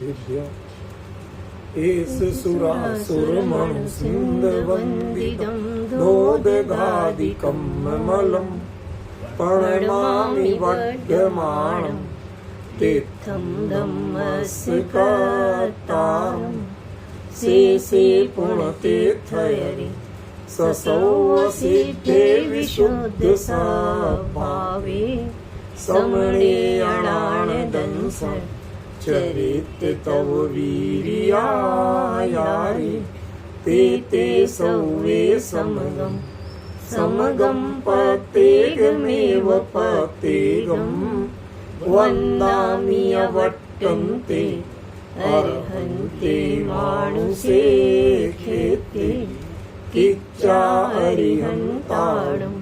सिद्धेभ्य एष सुरासुरमणु सिन्धवन्दितं धोदधादिकं ममलं प्रणमामि वर्धमानं तीर्थं धम्मस्कर्तारं शेषे पुण्यतीर्थयरि ससौसिद्धे विशुद्धस्वभावे समणे अणानदंस चरित तव वीर्यायारि ते सौवे समगं पतेगमेव पतेगं वन्दामि अवट्टन्ते अर्हन्ते मानुषे खेते किच्चा अरिहन्ताणं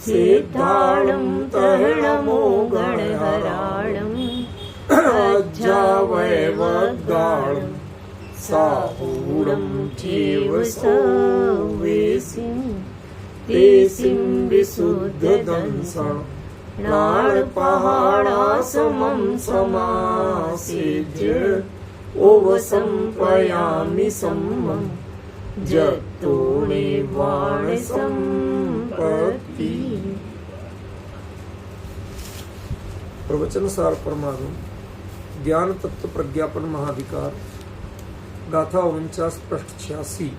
सिद्धाणं तरणमो गणहराणं अज्जावैवद्गाणं साहूढं चैव सवेसिं तेसिं विशुद्धदंसं नाळपहाडासमं समासेज्य ओवसंपयामि सम्मं जतो निर्वाण संपत्ति। प्रवचन सार परमाणु ज्ञान तत्व प्रज्ञापन महाधिकार गाथा 49 पृष्ठ 86।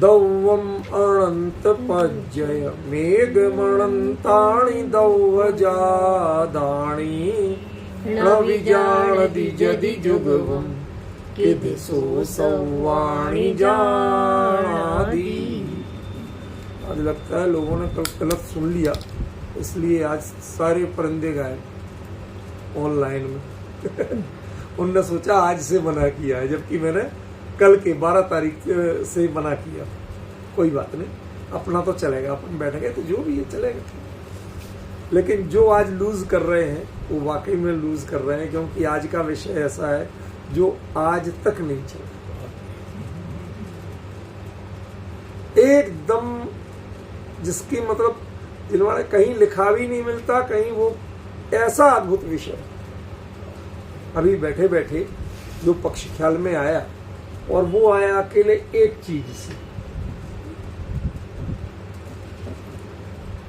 दौवम अनंत पज्जय मेघमणंताणि दौवजादाणि न विजानति जदि जुगवम् किदसो सौवाणी जानादि। आज लगता है लोगों ने कल गलत सुन लिया, इसलिए आज सारे परिंदे गायब ऑनलाइन में। उनने सोचा आज से मना किया है, जबकि मैंने कल के 12 तारीख से मना किया। कोई बात नहीं, अपना तो चलेगा, अपन बैठेंगे तो जो भी है चलेगा। लेकिन जो आज लूज कर रहे हैं वो वाकई में लूज कर रहे हैं, क्योंकि आज का विषय ऐसा है जो आज तक नहीं चला। एकदम जिसकी मतलब जिन्होंने कहीं लिखा भी नहीं मिलता, कहीं वो ऐसा अद्भुत विषय। अभी बैठे बैठे जो पक्ष ख्याल में आया, और वो आया अकेले एक चीज से,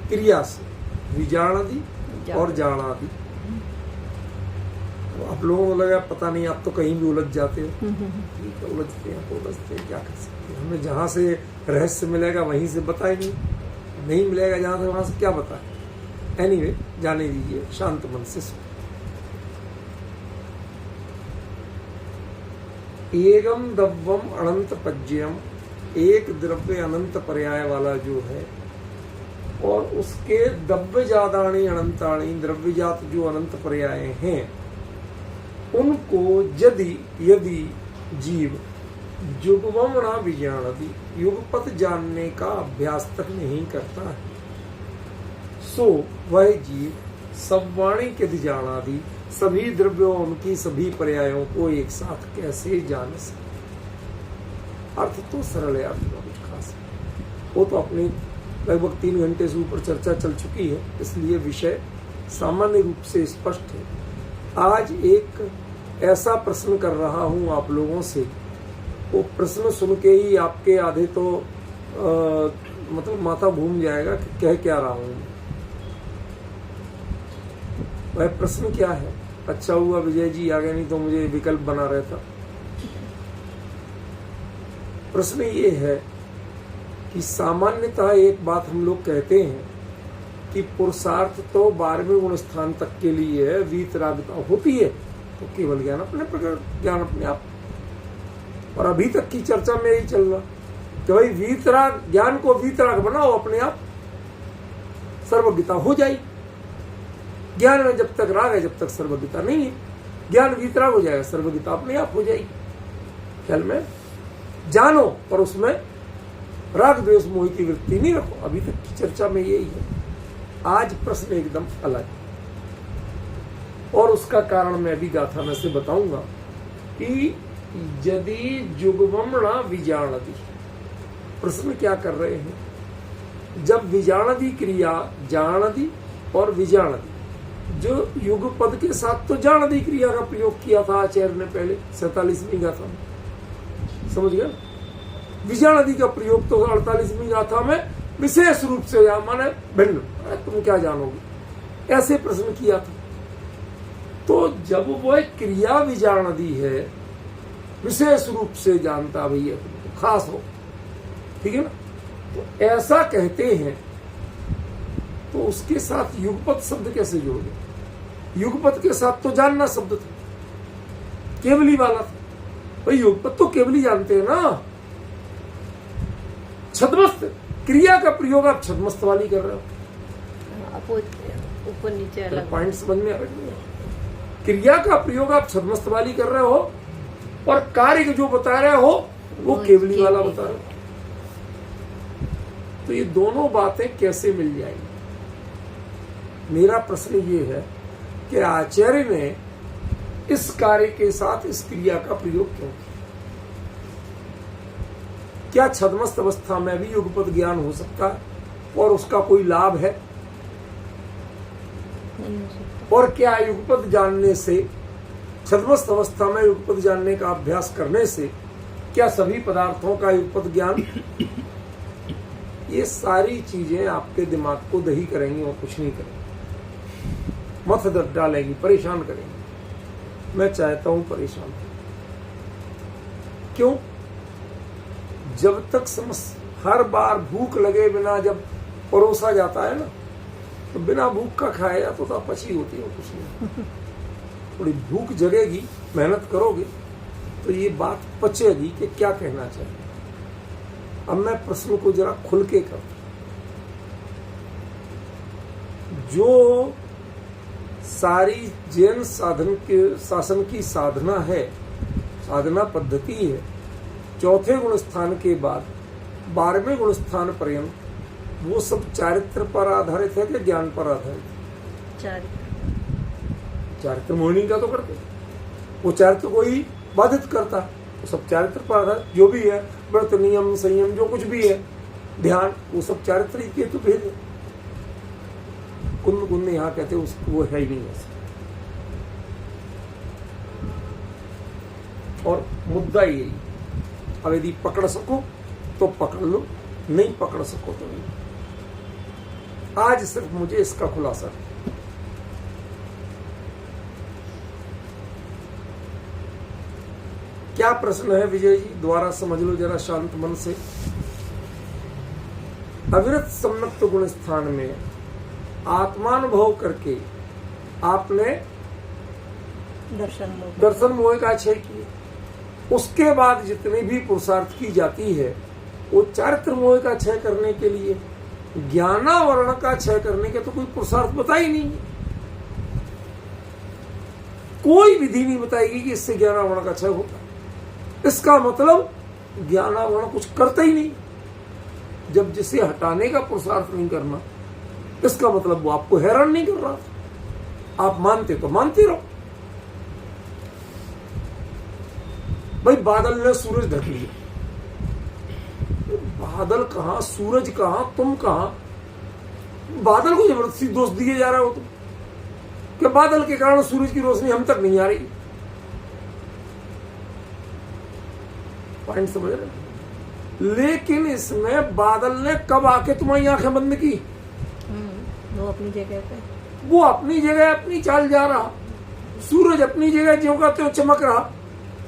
क्रिया से, विजानादि और जानादि। आप लोगों को लगा पता नहीं, आप तो कहीं भी उलझ जाते हो। ठीक है, उलझते हैं, क्या कर सकते हैं। हमें जहां से रहस्य मिलेगा वहीं से बताएंगे, नहीं मिलेगा जहां से वहां से क्या बताएं। एनीवे, जाने दीजिए, शांत मन से सुनो। एकम द्रव्यम अनंत पज्यम, एक द्रव्य अनंत पर्याय वाला जो है, और उसके द्रव्य जाताणी अनंताणी, द्रव्यजात जो अनंत पर्याय हैं, उनको यदि जीव युगवम न विजानति, युगपत जानने का अभ्यास तक नहीं करता है, सो वह जीव सवाणी के जानादि, सभी द्रव्यों उनकी सभी पर्यायों को एक साथ कैसे जान सकते। अर्थ तो सरल है, अर्थ का कुछ खास है। वो तो अपनी लगभग 3 घंटे से ऊपर चर्चा चल चुकी है, इसलिए विषय सामान्य रूप से स्पष्ट है। आज एक ऐसा प्रश्न कर रहा हूं आप लोगों से, वो प्रश्न सुन के ही आपके आधे तो मतलब माथा घूम जाएगा कि कह क्या रहा हूं। वह प्रश्न क्या है? अच्छा हुआ विजय जी आ गए, नहीं तो मुझे विकल्प बना रहता। प्रश्न ये है कि सामान्यतः एक बात हम लोग कहते हैं कि पुरुषार्थ तो 12वें गुण स्थान तक के लिए है, वीतरागता होती है तो केवल ज्ञान अपने प्रकट, ज्ञान अपने आप। और अभी तक की चर्चा में यही चल रहा कि भाई वीतराग, ज्ञान को वीतराग बनाओ, अपने आप सर्वज्ञता हो जाएगी। ज्ञान में जब तक राग है, जब तक सर्वज्ञता नहीं है। ज्ञान वीतराग हो जाएगा, सर्वज्ञता अपने आप हो जाएगी। ख्याल में जानो, पर उसमें राग द्वेष मोह की वृत्ति नहीं रखो। अभी तक की चर्चा में यही है। आज प्रश्न एकदम अलग है, और उसका कारण मैं अभी गाथा में से बताऊंगा कि यदि जुगवम न विजानति। प्रश्न क्या कर रहे हैं? जब विजानति क्रिया, जानति और विजानति, जो युगपद के साथ तो जाणदी क्रिया का प्रयोग किया था आचार्य ने पहले 47वीं गाथा में, समझ गया। विजाणदी का प्रयोग तो 48वीं गाथा में विशेष रूप से या माने भिन्न, तुम क्या जानोगे, ऐसे प्रश्न किया था। तो जब वह क्रिया विजाणदी है, विशेष रूप से जानता भैया, खास हो, ठीक है ना, तो ऐसा कहते हैं, तो उसके साथ युगपत शब्द कैसे जोड़ गए? युगपत के साथ तो जानना शब्द था, केवली वाला था भाई। युगपत तो केवली जानते हैं ना। छद्मस्त क्रिया का प्रयोग आप छद्मस्त वाली कर रहे हो, ऊपर नीचे अलग पॉइंट समझ में आ रही है। क्रिया का प्रयोग आप छद्मस्त वाली कर रहे हो और कार्य जो बता रहे हो वो केवली वाला बता रहे हो। तो ये दोनों बातें कैसे मिल जाएंगी? मेरा प्रश्न ये है कि आचार्य ने इस कार्य के साथ इस क्रिया का प्रयोग क्यों किया? क्या छद्मस्त अवस्था में भी युगपत ज्ञान हो सकता है और उसका कोई लाभ है? नहीं हो सकता। और क्या युगपत जानने से, छद्मस्त अवस्था में युगपत जानने का अभ्यास करने से क्या सभी पदार्थों का युगपत ज्ञान? ये सारी चीजें आपके दिमाग को दही करेंगी और कुछ नहीं करेंगी, मत डालेंगी, परेशान करेंगी। मैं चाहता हूं परेशान। क्यों? जब तक समझ, हर बार भूख लगे बिना जब परोसा जाता है ना, तो बिना भूख का खाया जाता तो पची होती है, कुछ नहीं। थोड़ी भूख जगेगी, मेहनत करोगे तो ये बात पचेगी कि क्या कहना चाहिए। अब मैं प्रश्न को जरा खुल के करता। जो सारी जैन साधन के शासन की साधना है, साधना पद्धति है, चौथे गुण स्थान के बाद 12वें गुण स्थान पर्यंत वो सब चारित्र पर आधारित है कि ज्ञान पर आधारित? चारित्र मोहिनी का तो करते, वो चारित्र को ही बाधित करता है। वो सब चारित्र पर आधारित जो भी है, व्रत, नियम, संयम, जो कुछ भी है, ध्यान, वो सब चारित्र के तो भेद है। कुंद कुंद यहाँ कहते उसको, वो है ही नहीं ऐसा। और मुद्दा यही, अब यदि पकड़ सको तो पकड़ लो, नहीं पकड़ सको तो नहीं। आज सिर्फ मुझे इसका खुलासा है। क्या प्रश्न है विजय जी? द्वारा समझ लो जरा शांत मन से। अविरत सम्मक्त गुण स्थान में आत्मानुभव करके आपने दर्शन मोह का क्षय किया। उसके बाद जितनी भी पुरुषार्थ की जाती है वो चारित्र मोह का क्षय करने के लिए, ज्ञानावरण का क्षय करने के तो कोई पुरुषार्थ बता ही नहीं है। कोई विधि नहीं बताएगी कि इससे ज्ञानावरण का क्षय होता। इसका मतलब ज्ञानावरण कुछ करता ही नहीं। जब जिसे हटाने का पुरुषार्थ नहीं करना, इसका मतलब वो आपको हैरान नहीं कर रहा था। आप मानते तो मानते रहो। भाई बादल ने सूरज ढक लिया, बादल कहां, सूरज कहां, तुम कहां? बादल को जबरदस्ती दोष दिए जा रहे हो तुम कि बादल के कारण सूरज की रोशनी हम तक नहीं आ रही। पॉइंट समझ रहे? लेकिन इसमें बादल ने कब आके तुम्हारी आंखें बंद की? वो अपनी जगह पे, वो अपनी जगह अपनी चाल जा रहा। सूरज अपनी जगह ज्यों का त्यों चमक रहा,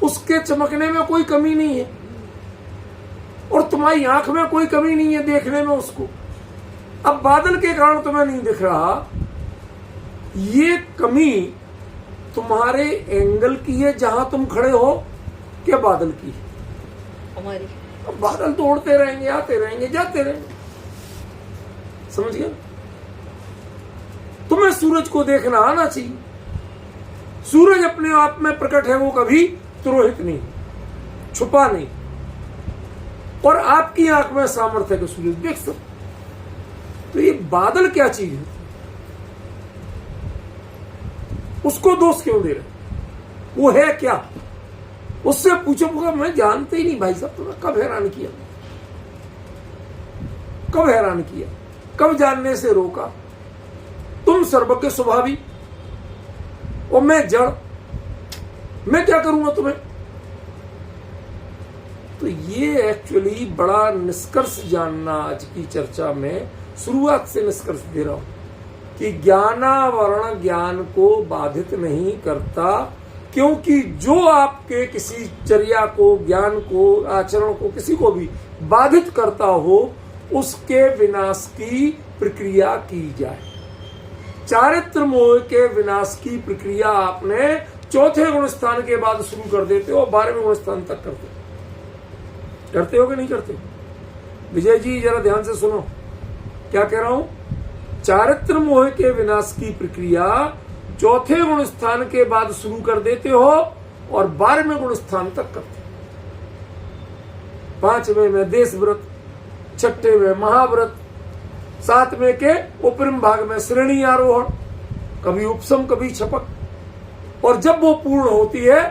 उसके चमकने में कोई कमी नहीं है और तुम्हारी आंख में कोई कमी नहीं है देखने में उसको। अब बादल के कारण तुम्हें नहीं दिख रहा, ये कमी तुम्हारे एंगल की है जहां तुम खड़े हो, क्या बादल की है? हमारी। अब बादल तो उड़ते रहेंगे, आते रहेंगे, जाते रहेंगे, समझ गए? तुम्हें सूरज को देखना आना चाहिए। सूरज अपने आप में प्रकट है, वो कभी तिरोहित नहीं, छुपा नहीं, और आपकी आंख में सामर्थ्य है कि सूरज देख सकते। तो ये बादल क्या चीज है? उसको दोष क्यों दे रहे? वो है क्या? उससे पूछो, मैं जानते ही नहीं भाई साहब। तुम्हें कब हैरान किया? कब हैरान किया? कब जानने से रोका? तुम सर्वज्ञ स्वभावी, और मैं जड़, मैं क्या करूंगा तुम्हें। तो ये एक्चुअली बड़ा निष्कर्ष जानना आज की चर्चा में, शुरुआत से निष्कर्ष दे रहा हूं कि ज्ञानावरण ज्ञान को बाधित नहीं करता, क्योंकि जो आपके किसी चर्या को, ज्ञान को, आचरण को, किसी को भी बाधित करता हो, उसके विनाश की प्रक्रिया की जाए। चारित्र मोह के विनाश की प्रक्रिया आपने चौथे गुण स्थान के बाद शुरू कर देते हो, 12वें गुण स्थान तक करते हो कि नहीं करते? विजय जी जरा ध्यान से सुनो, क्या कह रहा हूं? चारित्र मोह के विनाश की प्रक्रिया चौथे गुण स्थान के बाद शुरू कर देते हो और 12वें गुण स्थान तक करते हो। 5वें में देश व्रत, 6ठे में महाव्रत, 7वें के उपरिम भाग में श्रेणी आरोहण, कभी उपसम कभी छपक, और जब वो पूर्ण होती है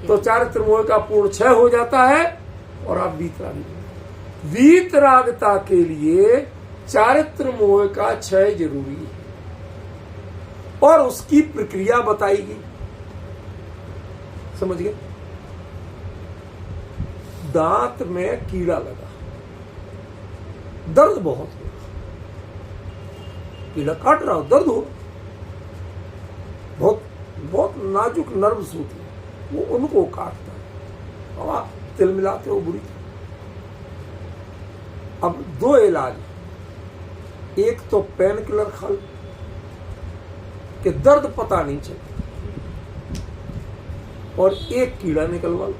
तो चारित्र मोह का पूर्ण क्षय हो जाता है और आप वीतरागी। वीतरागता के लिए चारित्र मोह का क्षय जरूरी है और उसकी प्रक्रिया बताएगी। समझ गए? दांत में कीड़ा लगा, दर्द बहुत हो, कीड़ा काट रहा हो, दर्द हो, बहुत बहुत नाजुक नर्व्स होती है, वो उनको काटता है और आप तिल मिलाते हो बुरी। अब 2 इलाज, एक तो पेन किलर खा लो कि दर्द पता नहीं चलता, और एक कीड़ा निकलवा लो।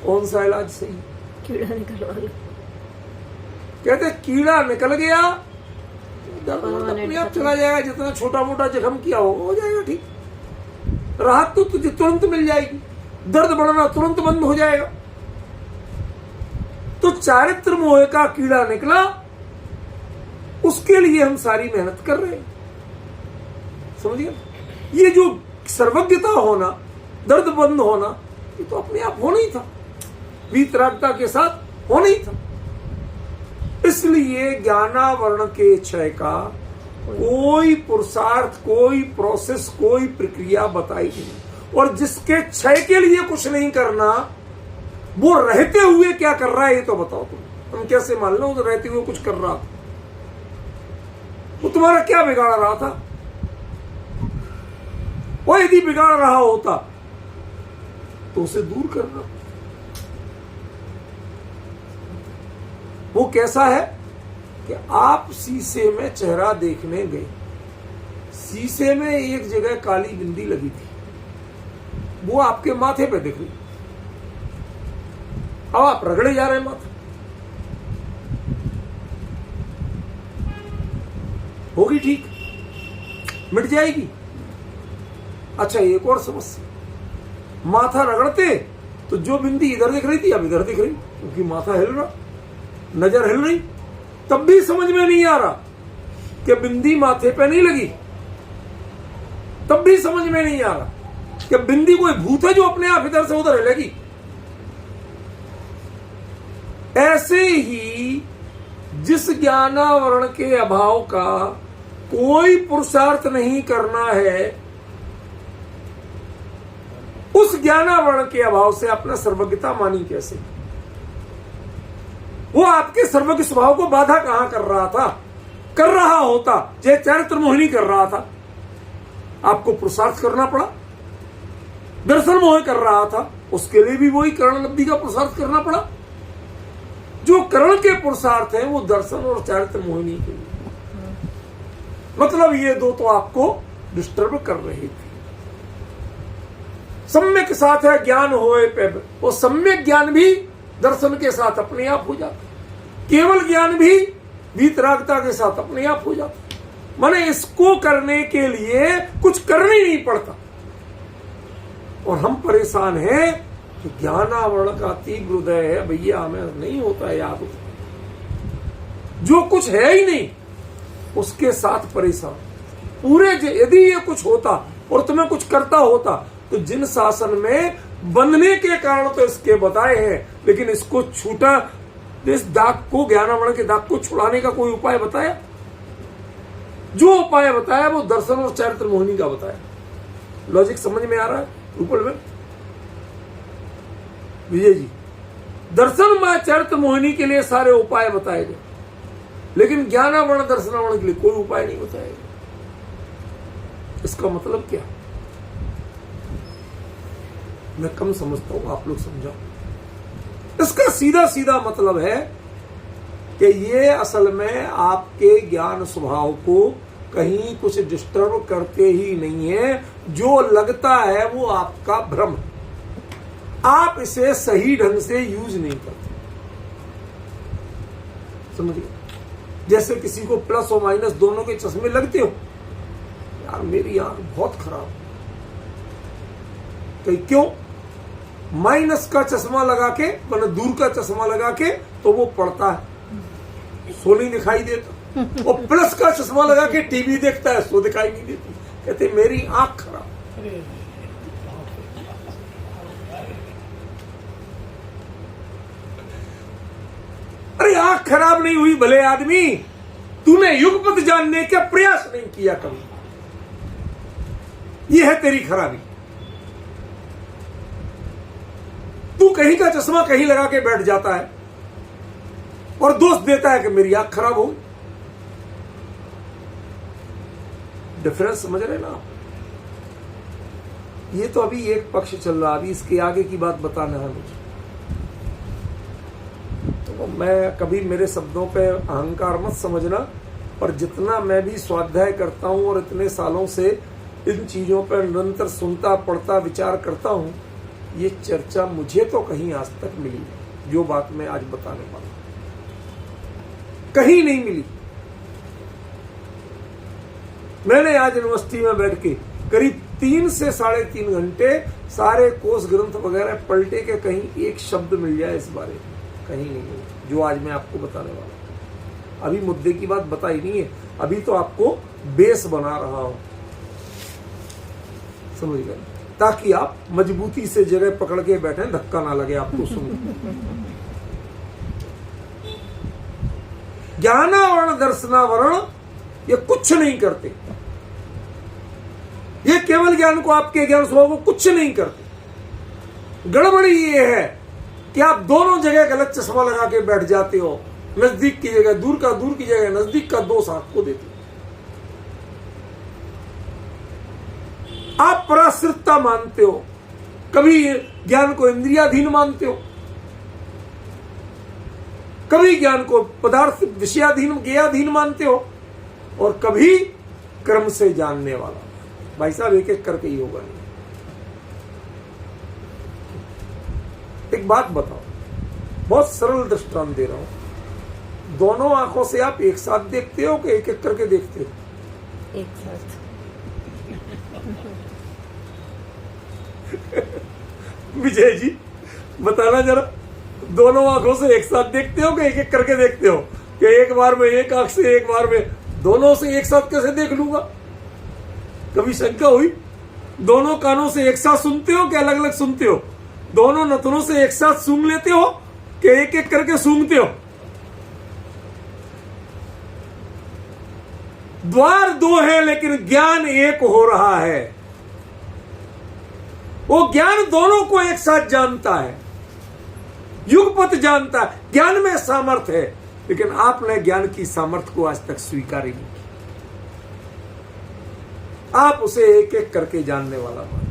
कौन सा इलाज सही? कीड़ा निकलवा लो। कहते कीड़ा निकल गया, दर्द अपने आप चला जाएगा, जितना छोटा मोटा जख्म किया हो जाएगा ठीक, राहत तो तुझे तुरंत मिल जाएगी, दर्द बढ़ना तुरंत बंद हो जाएगा। तो चारित्र मोह का कीड़ा निकला, उसके लिए हम सारी मेहनत कर रहे हैं। समझिए, ये जो सर्वज्ञता होना, दर्द बंद होना, ये तो अपने आप होना ही था, वीतरागता के साथ होना ही था। इसलिए ज्ञानावरण के क्षय का कोई पुरुषार्थ, कोई प्रोसेस, कोई प्रक्रिया बताई नहीं। और जिसके क्षय के लिए कुछ नहीं करना, वो रहते हुए क्या कर रहा है ये तो बताओ तुम। हम कैसे मान लो वो रहते हुए कुछ कर रहा था? वो तुम्हारा क्या बिगाड़ रहा था? वो यदि बिगाड़ रहा होता तो उसे दूर करना। वो कैसा है कि आप शीशे में चेहरा देखने गए, शीशे में एक जगह काली बिंदी लगी थी, वो आपके माथे पे दिख रही, अब आप रगड़े जा रहे हैं माथा, होगी ठीक, मिट जाएगी। अच्छा एक और समस्या, माथा रगड़ते तो जो बिंदी इधर दिख रही थी अब इधर दिख रही, क्योंकि माथा हिल रहा, नजर हिल रही, तब भी समझ में नहीं आ रहा कि बिंदी माथे पे नहीं लगी, तब भी समझ में नहीं आ रहा कि बिंदी कोई भूत है जो अपने आप इधर से उधर हिलेगी। ऐसे ही जिस ज्ञानावरण के अभाव का कोई पुरुषार्थ नहीं करना है, उस ज्ञानावरण के अभाव से अपना सर्वज्ञता मानी कैसे? वो आपके सर्वज्ञ स्वभाव को बाधा कहां कर रहा था? कर रहा होता जय चारित्र मोहिनी कर रहा था, आपको पुरुषार्थ करना पड़ा। दर्शन मोह कर रहा था, उसके लिए भी वही करण लब्धि का पुरुषार्थ करना पड़ा। जो करण के पुरुषार्थ हैं वो दर्शन और चारित्र मोहिनी के लिए, मतलब ये दो तो आपको डिस्टर्ब कर रहे थे। सम्यक साथ है ज्ञान होए पे, वो सम्यक ज्ञान भी दर्शन के साथ अपने आप हो जाता, केवल ज्ञान भी वीतरागता के साथ अपने आप हो जाता। माने इसको करने के लिए कुछ करना ही नहीं पड़ता। और हम परेशान हैं कि ज्ञानावरण का तीव्र उदय है, भैया हमें नहीं होता है याद, जो कुछ है ही नहीं उसके साथ परेशान पूरे। यदि ये कुछ होता और तुम्हें कुछ करता होता तो जिन शासन में बंधने के कारण तो इसके बताए हैं, लेकिन इसको छूटा, इस दाग को, ज्ञानावरण के दाग को छुड़ाने का कोई उपाय बताया? जो उपाय बताया वो दर्शन और चरित्र मोहिनी का बताया। लॉजिक समझ में आ रहा है ऊपर में विजय जी? दर्शन में चरित्र मोहिनी के लिए सारे उपाय बताए गए, लेकिन ज्ञानावरण दर्शनावरण के लिए कोई उपाय नहीं बताया गया। इसका मतलब क्या? मैं कम समझता हूं, आप लोग समझाओ। इसका सीधा सीधा मतलब है कि ये असल में आपके ज्ञान स्वभाव को कहीं कुछ डिस्टर्ब करते ही नहीं है। जो लगता है वो आपका भ्रम है, आप इसे सही ढंग से यूज नहीं करते। समझिए, जैसे किसी को प्लस और माइनस दोनों के चश्मे लगते हो, यार मेरी आंख बहुत खराब, तो क्यों? माइनस का चश्मा लगा के, मतलब दूर का चश्मा लगा के तो वो पढ़ता है, सो नहीं दिखाई देता, और प्लस का चश्मा लगा के टीवी देखता है, सो दिखाई नहीं देती। कहते मेरी आंख खराब। अरे आंख खराब नहीं हुई भले आदमी, तूने युगपत जानने का प्रयास नहीं किया कभी, यह है तेरी खराबी। तू कहीं का चश्मा कहीं लगा के बैठ जाता है और दोष देता है कि मेरी आंख खराब हो। डिफरेंस समझ रहे ना आप? ये तो अभी एक पक्ष चल रहा, अभी इसके आगे की बात बताना है मुझे। तो मैं कभी मेरे शब्दों पे अहंकार मत समझना, पर जितना मैं भी स्वाध्याय करता हूं और इतने सालों से इन चीजों पर निरंतर सुनता, पढ़ता, विचार करता हूं, ये चर्चा मुझे तो कहीं आज तक मिली, जो बात मैं आज बताने वाला कहीं नहीं मिली। मैंने आज यूनिवर्सिटी में बैठ के करीब 3 से 3.5 घंटे सारे कोर्स ग्रंथ वगैरह पलटे के कहीं एक शब्द मिल जाए इस बारे में, कहीं नहीं मिला, जो आज मैं आपको बताने वाला हूं। अभी मुद्दे की बात बताई नहीं है, अभी तो आपको बेस बना रहा हूं, समझ गए, ताकि आप मजबूती से जगह पकड़ के बैठे, धक्का ना लगे आपको सुन। ज्ञानावरण दर्शनावरण ये कुछ नहीं करते, ये केवल ज्ञान को, आपके ज्ञान स्वभाव को कुछ नहीं करते। गड़बड़ी ये है कि आप दोनों जगह गलत चश्मा लगा के बैठ जाते हो, नजदीक की जगह दूर का, दूर की जगह नजदीक का दोष आपको देते हो। आप पराश्रितता मानते हो, कभी ज्ञान को इंद्रियाधीन मानते हो, कभी ज्ञान को पदार्थ विषयाधीन, ज्ञेयाधीन मानते हो, और कभी क्रम से जानने वाला। भाई साहब एक एक करके ही होगा। एक बात बताओ, बहुत सरल दृष्टांत दे रहा हूं। दोनों आंखों से आप एक साथ देखते हो कि एक एक करके देखते हो? एक साथ। विजय जी बताना जरा, दोनों आंखों से एक साथ देखते हो कि एक एक करके देखते हो? कि एक बार में एक आंख से, एक बार में दोनों से एक साथ कैसे देख लूंगा? कभी शंका हुई? दोनों कानों से एक साथ सुनते हो कि अलग अलग सुनते हो? दोनों नथनों से एक साथ सूंघ लेते हो कि एक एक करके सूंघते हो? द्वार दो है लेकिन ज्ञान एक हो रहा है। वो ज्ञान दोनों को एक साथ जानता है, युगपत जानता है। ज्ञान में सामर्थ्य है, लेकिन आपने ज्ञान की सामर्थ्य को आज तक स्वीकार ही नहीं किया। आप उसे एक एक करके जानने वाला मानते।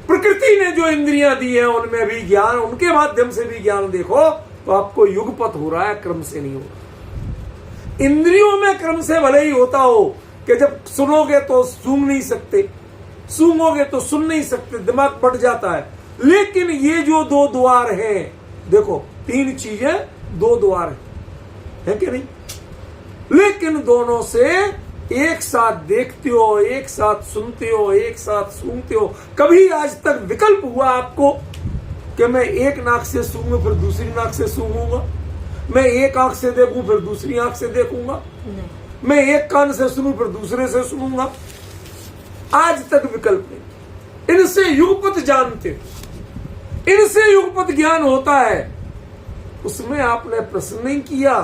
प्रकृति ने जो इंद्रियां दी हैं उनमें भी ज्ञान, उनके माध्यम से भी ज्ञान देखो तो आपको युगपत हो रहा है, क्रम से नहीं हो रहा। इंद्रियों में क्रम से भले ही होता हो कि जब सुनोगे तो सूंघ नहीं सकते, सूंघोगे तो सुन नहीं सकते, दिमाग बढ़ जाता है। लेकिन ये जो दो द्वार हैं, देखो 3 चीजें, 2 द्वार है कि नहीं? लेकिन दोनों से एक साथ देखते हो, एक साथ सुनते हो, एक साथ सूंघते हो। कभी आज तक विकल्प हुआ आपको कि मैं एक नाक से सूंघूं फिर दूसरी नाक से सूंघूंगा, मैं एक आंख से देखूं फिर दूसरी आंख से देखूंगा, मैं एक कान से सुनूं फिर दूसरे से सुनूंगा? आज तक विकल्प नहीं। इनसे युगपत जानते, इनसे युगपत ज्ञान होता है। उसमें आपने प्रश्न नहीं किया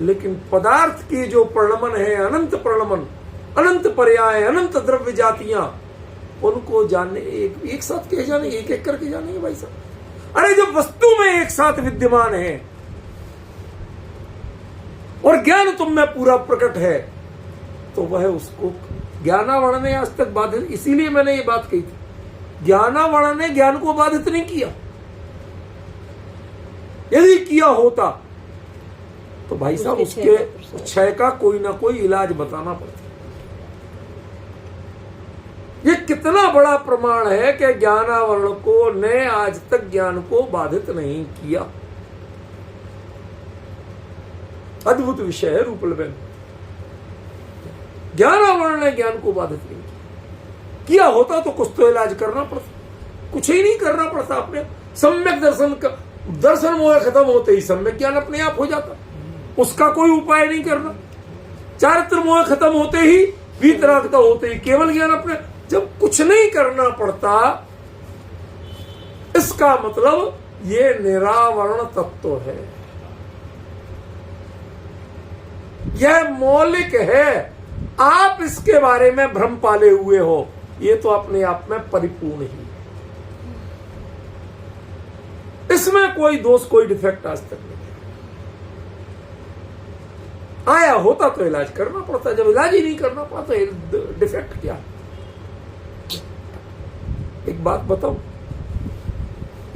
लेकिन पदार्थ के जो प्रणमन है, अनंत प्रणमन, अनंत पर्याय, अनंत द्रव्य जातियां, उनको जानने एक साथ कहे जाने, एक एक करके जानेंगे भाई साहब। अरे जब वस्तु में एक साथ विद्यमान है और ज्ञान तुम में पूरा प्रकट है, तो वह उसको ज्ञानावरण ने आज तक बाधित, इसीलिए मैंने ये बात कही थी, ज्ञानावरण ने ज्ञान को बाधित नहीं किया। यदि किया होता तो भाई साहब उसके क्षय का कोई ना कोई इलाज बताना पड़ता। ये कितना बड़ा प्रमाण है कि ज्ञानावरण को ने आज तक ज्ञान को बाधित नहीं किया। अद्भुत विषय है रूपलबेन। ज्ञानावरण ने ज्ञान को बाधित नहीं किया होता तो कुछ तो इलाज करना पड़ता, कुछ ही नहीं करना पड़ता। अपने सम्यक दर्शन मोह खत्म होते ही सम्यक ज्ञान अपने आप हो जाता, उसका कोई उपाय नहीं करना। चारित्र मोह खत्म होते ही, वीतरागता होते ही केवल ज्ञान अपने, जब कुछ नहीं करना पड़ता, इसका मतलब ये निरावरण तत्व है, यह मौलिक है। आप इसके बारे में भ्रम पाले हुए हो, ये तो अपने आप में परिपूर्ण ही, इसमें कोई दोष कोई डिफेक्ट आज तक नहीं आया। होता तो इलाज करना पड़ता, जब इलाज ही नहीं करना पड़ा तो डिफेक्ट क्या। एक बात बताओ,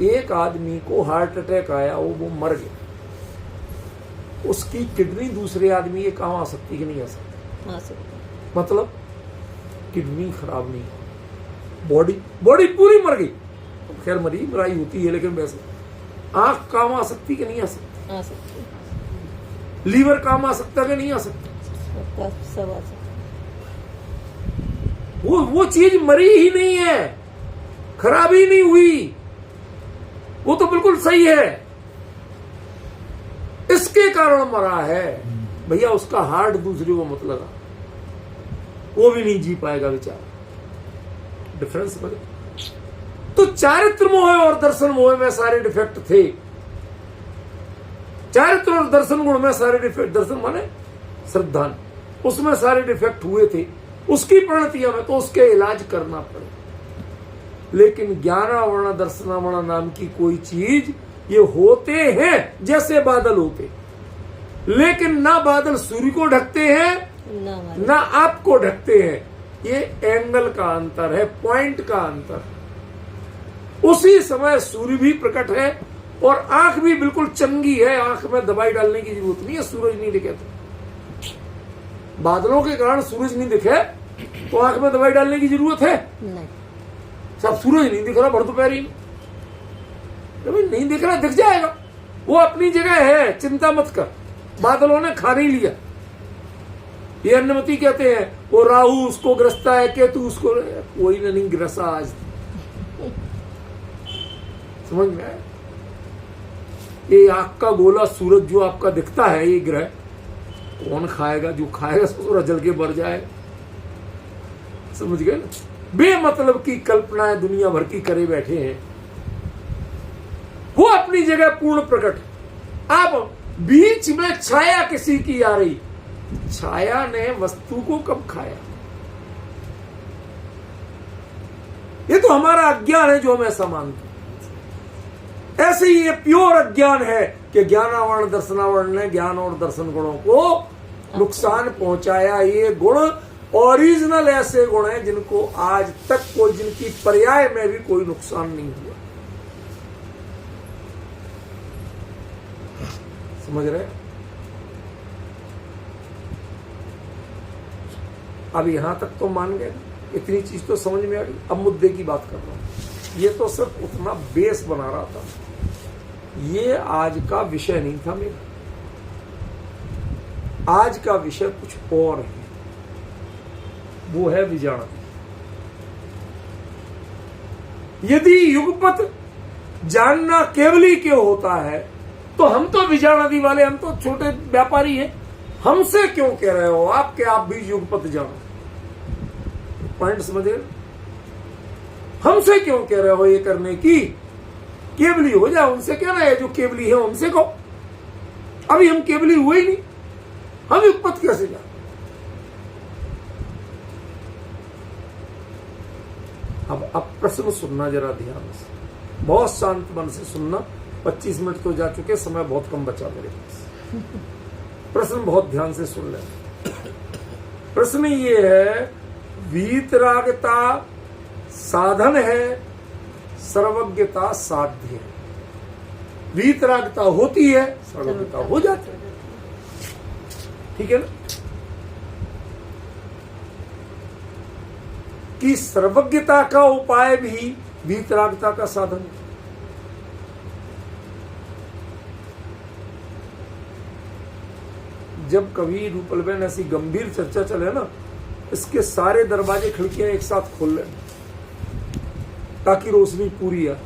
एक आदमी को हार्ट अटैक आया, वो मर गया, उसकी किडनी दूसरे आदमी ये कहां आ सकती कि नहीं आ सकती? आ सकती। मतलब किडनी खराब नहीं, बॉडी पूरी मर गई, खैर मराई होती है, लेकिन वैसे आंख काम आ सकती कि नहीं आ सकती? आ सकती। लीवर काम आ सकता कि नहीं आ सकता? सब आ सकता। वो चीज मरी ही नहीं है, खराब ही नहीं हुई, वो तो बिल्कुल सही है। इसके कारण मरा है भैया, उसका हार्ट दूसरे को मत लगा, वो भी नहीं जी पाएगा बेचारा। डिफरेंस बने तो चारित्र मोह और दर्शन मोह में सारे डिफेक्ट थे, चारित्र और दर्शन गुण में सारे डिफेक्ट, दर्शन माने श्रद्धान, उसमें सारे डिफेक्ट हुए थे, उसकी प्रणतियां में तो उसके इलाज करना पड़े। लेकिन ज्ञानावरण दर्शनावरण नाम की कोई चीज, ये होते हैं जैसे बादल होते, लेकिन ना बादल सूर्य को ढकते हैं ना आपको ढकते हैं। ये एंगल का अंतर है, पॉइंट का अंतर है। उसी समय सूर्य भी प्रकट है और आंख भी बिल्कुल चंगी है, आंख में दवाई डालने की जरूरत नहीं है। सूरज नहीं दिखे तो, बादलों के कारण सूरज नहीं दिखे तो आंख में दवाई डालने की जरूरत है नहीं। सब सूरज नहीं दिख रहा भर दोपहरी में, नहीं दिख रहा, दिख जाएगा, वो अपनी जगह है, चिंता मत कर। बादलों ने खा नहीं लिया, ये अन्नमति कहते हैं, वो राहु उसको ग्रसता है, केतु उसको, कोई नहीं ग्रसा आज। समझ में आया? ये आग का गोला सूरज जो आपका दिखता है, ये ग्रह कौन खाएगा? जो खाएगा सूरज जल के मर जाएगा। समझ गए ना? बेमतलब की कल्पनाएं दुनिया भर की करे बैठे हैं, वो अपनी जगह पूर्ण प्रकट। अब बीच में छाया किसी की आ रही, छाया ने वस्तु को कब खाया? ये तो हमारा अज्ञान है जो हम ऐसा मानते हैं। ऐसे ही ये प्योर अज्ञान है कि ज्ञानावरण दर्शनावरण ने ज्ञान और दर्शन गुणों को नुकसान पहुंचाया। ये गुण ओरिजिनल ऐसे गुण हैं जिनको आज तक कोई, जिनकी पर्याय में भी कोई नुकसान नहीं हुआ। समझ रहे? अब यहां तक तो मान गए, इतनी चीज तो समझ में आ गई। अब मुद्दे की बात कर रहा हूं, ये तो सिर्फ उतना बेस बना रहा था, ये आज का विषय नहीं था मेरा। आज का विषय कुछ और है, वो है विजाणती। यदि युगपत जानना केवली क्यों होता है, तो हम तो विजाणती वाले, हम तो छोटे व्यापारी हैं, हमसे क्यों कह रहे हो आप कि आप भी युगपत जानो? पॉइंट समझे? हमसे क्यों कह रहे हो ये करने की? केवली हो जाए, उनसे कहना है जो केवली है उनसे कहो। अभी हम केवली हुए ही नहीं, हम व्युत्पत्ति कैसे जाने? अब प्रश्न सुनना जरा ध्यान से, बहुत शांत मन से सुनना। 25 मिनट तो जा चुके, समय बहुत कम बचा मेरे पास। प्रश्न बहुत ध्यान से सुन लेना। प्रश्न ये है, वीतरागता साधन है, सर्वज्ञता साध्य है। वीतरागता होती है, सर्वज्ञता हो जाती है। ठीक है ना? कि सर्वज्ञता का उपाय भी वीतरागता का साधन है। जब कभी रूपलबेन ऐसी गंभीर चर्चा चले ना, इसके सारे दरवाजे खिड़कियां एक साथ खोल लें ताकि रोशनी पूरी आए।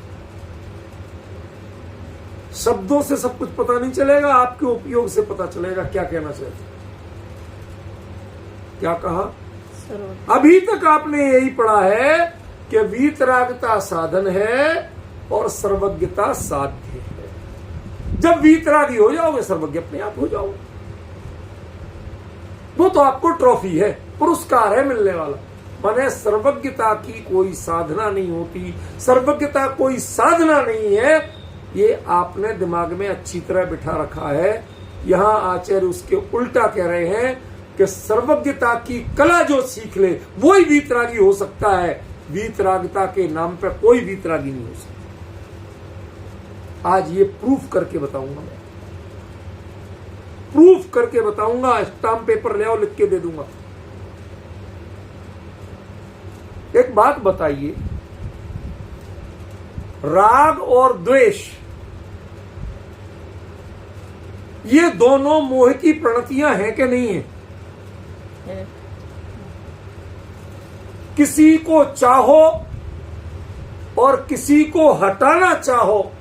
शब्दों से सब कुछ पता नहीं चलेगा, आपके उपयोग से पता चलेगा क्या कहना चाहते। क्या कहा? अभी तक आपने यही पढ़ा है कि वीतरागता साधन है और सर्वज्ञता साध्य है। जब वीतरागी हो जाओगे, सर्वज्ञ अपने आप हो जाओगे। वो तो आपको ट्रॉफी है, पुरस्कार है मिलने वाला। माने सर्वज्ञता की कोई साधना नहीं होती, सर्वज्ञता कोई साधना नहीं है। ये आपने दिमाग में अच्छी तरह बिठा रखा है। यहां आचार्य उसके उल्टा कह रहे हैं कि सर्वज्ञता की कला जो सीख ले वही वीतरागी हो सकता है। वीतरागता के नाम पर कोई वीतरागी नहीं हो सकता। आज ये प्रूफ करके बताऊंगा मैं, प्रूफ करके बताऊंगा। स्टाम्प पेपर ले आओ, लिख के दे दूंगा। एक बात बताइए, राग और द्वेष ये दोनों मोह की प्रणतियां हैं कि नहीं है? किसी को चाहो और किसी को हटाना चाहो,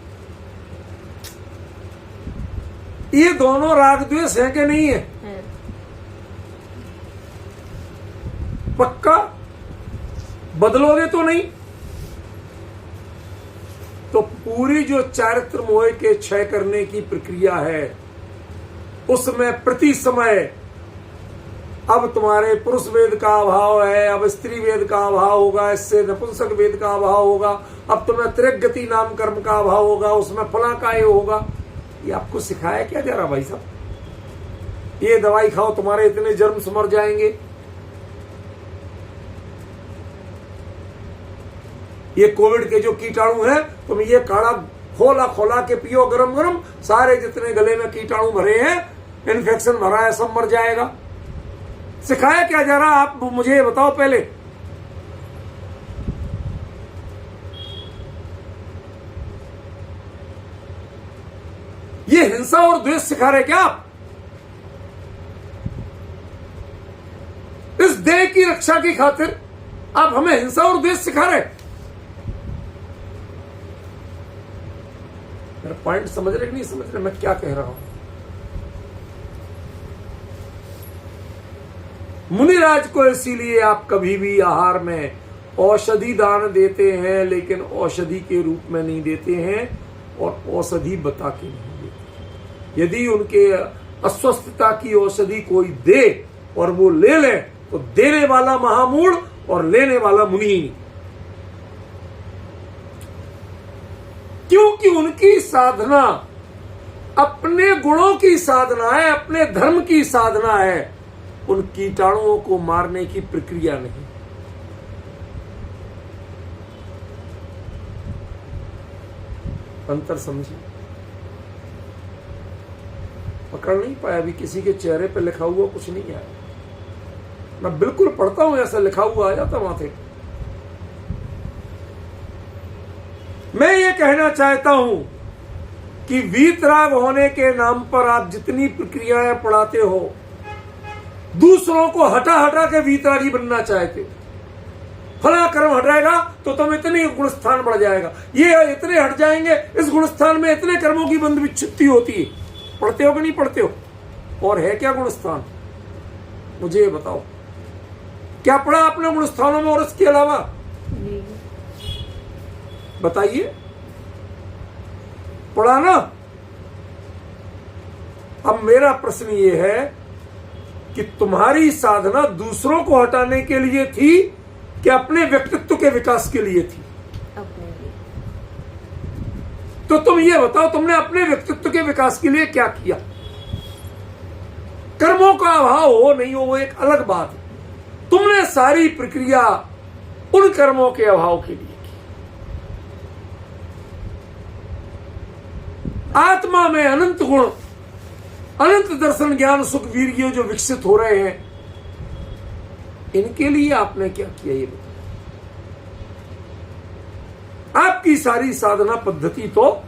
ये दोनों राग द्वेष है कि नहीं है? पक्का? बदलोगे तो नहीं? तो पूरी जो चारित्र मोह के क्षय करने की प्रक्रिया है, उसमें प्रति समय अब तुम्हारे पुरुष वेद का अभाव है, अब स्त्री वेद का अभाव होगा, इससे नपुंसक वेद का अभाव होगा, अब तुम्हें त्रिगति नाम कर्म का अभाव होगा, उसमें फला का ये होगा। ये आपको सिखाया क्या जा रहा भाई साहब? ये दवाई खाओ, तुम्हारे इतने जर्म मर जाएंगे, ये कोविड के जो कीटाणु हैं, तुम ये काढ़ा खोला खोला के पियो गरम गरम, सारे जितने गले में कीटाणु भरे हैं, इन्फेक्शन भरा है, सब मर जाएगा। सिखाया क्या जा रहा? आप मुझे ये बताओ पहले। ये हिंसा और द्वेष सिखा रहे क्या आप? इस देह की रक्षा की खातिर आप हमें हिंसा और द्वेष सिखा रहे? मेरा पॉइंट समझ रहे कि नहीं समझ रहे मैं क्या कह रहा हूं? मुनिराज को इसीलिए आप कभी भी आहार में औषधि दान देते हैं, लेकिन औषधि के रूप में नहीं देते हैं और औषधि बता के नहीं देते। यदि उनके अस्वस्थता की औषधि कोई दे और वो ले ले, तो देने वाला महामूढ़ और लेने वाला मुनि। क्योंकि उनकी साधना अपने गुणों की साधना है, अपने धर्म की साधना है, उन कीटाणुओं को मारने की प्रक्रिया नहीं। अंतर समझिए। पकड़ नहीं पाया अभी? किसी के चेहरे पे लिखा हुआ कुछ नहीं आया। मैं बिल्कुल पढ़ता हूं, ऐसा लिखा हुआ आ जाता माथे। मैं ये कहना चाहता हूं कि वीतराग होने के नाम पर आप जितनी प्रक्रियाएं पढ़ाते हो, दूसरों को हटा हटा के वीतरागी बनना चाहते। फला कर्म हटाएगा तो तुम इतने गुण स्थान बढ़ जाएगा, ये इतने हट जाएंगे, इस गुण स्थान में इतने कर्मों की बंद विच्छित्ति होती है। पढ़ते हो कि नहीं पढ़ते हो? और है क्या गुण स्थान? मुझे ये बताओ, क्या पढ़ा आपने गुण स्थानों में और इसके अलावा? बताइए, पढ़ा ना? अब मेरा प्रश्न ये है कि तुम्हारी साधना दूसरों को हटाने के लिए थी कि अपने व्यक्तित्व के विकास के लिए थी? अपने लिए। तो तुम ये बताओ, तुमने अपने व्यक्तित्व के विकास के लिए क्या किया? कर्मों का अभाव हो नहीं हो वो एक अलग बात है। तुमने सारी प्रक्रिया उन कर्मों के अभाव के लिए की। आत्मा में अनंत गुण, अनंत दर्शन, ज्ञान, सुख, वीर्य जो विकसित हो रहे हैं, इनके लिए आपने क्या किया ये बताओ। आपकी सारी साधना पद्धति तो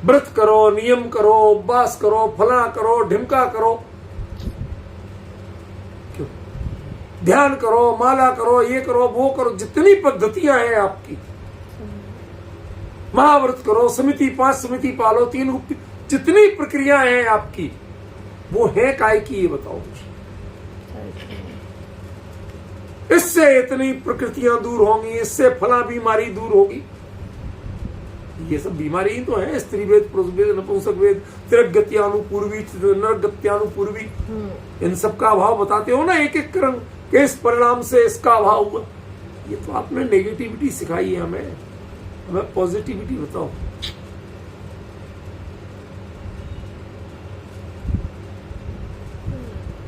व्रत करो, नियम करो, उपवास करो, फला करो, ढिमका करो, क्यों? ध्यान करो, माला करो, ये करो, वो करो, जितनी पद्धतियां हैं आपकी, महाव्रत करो, समिति, 5 समिति पालो, 3 गुप्ती, जितनी प्रक्रियाएं हैं आपकी, वो है काय की ये बताओ मुझे। इससे इतनी प्रकृतियां दूर होंगी, इससे फला बीमारी दूर होगी। ये सब बीमारी ही तो है। स्त्री वेद, पुरुष वेद, नपुंसक वेद, त्रिगत्यानुपूर्वी, नरगत्यानुपूर्वी, इन सब का अभाव बताते हो ना, एक एक कर्म के इस परिणाम से इसका अभाव हुआ। ये तो आपने नेगेटिविटी सिखाई है हमें पॉजिटिविटी बताओ।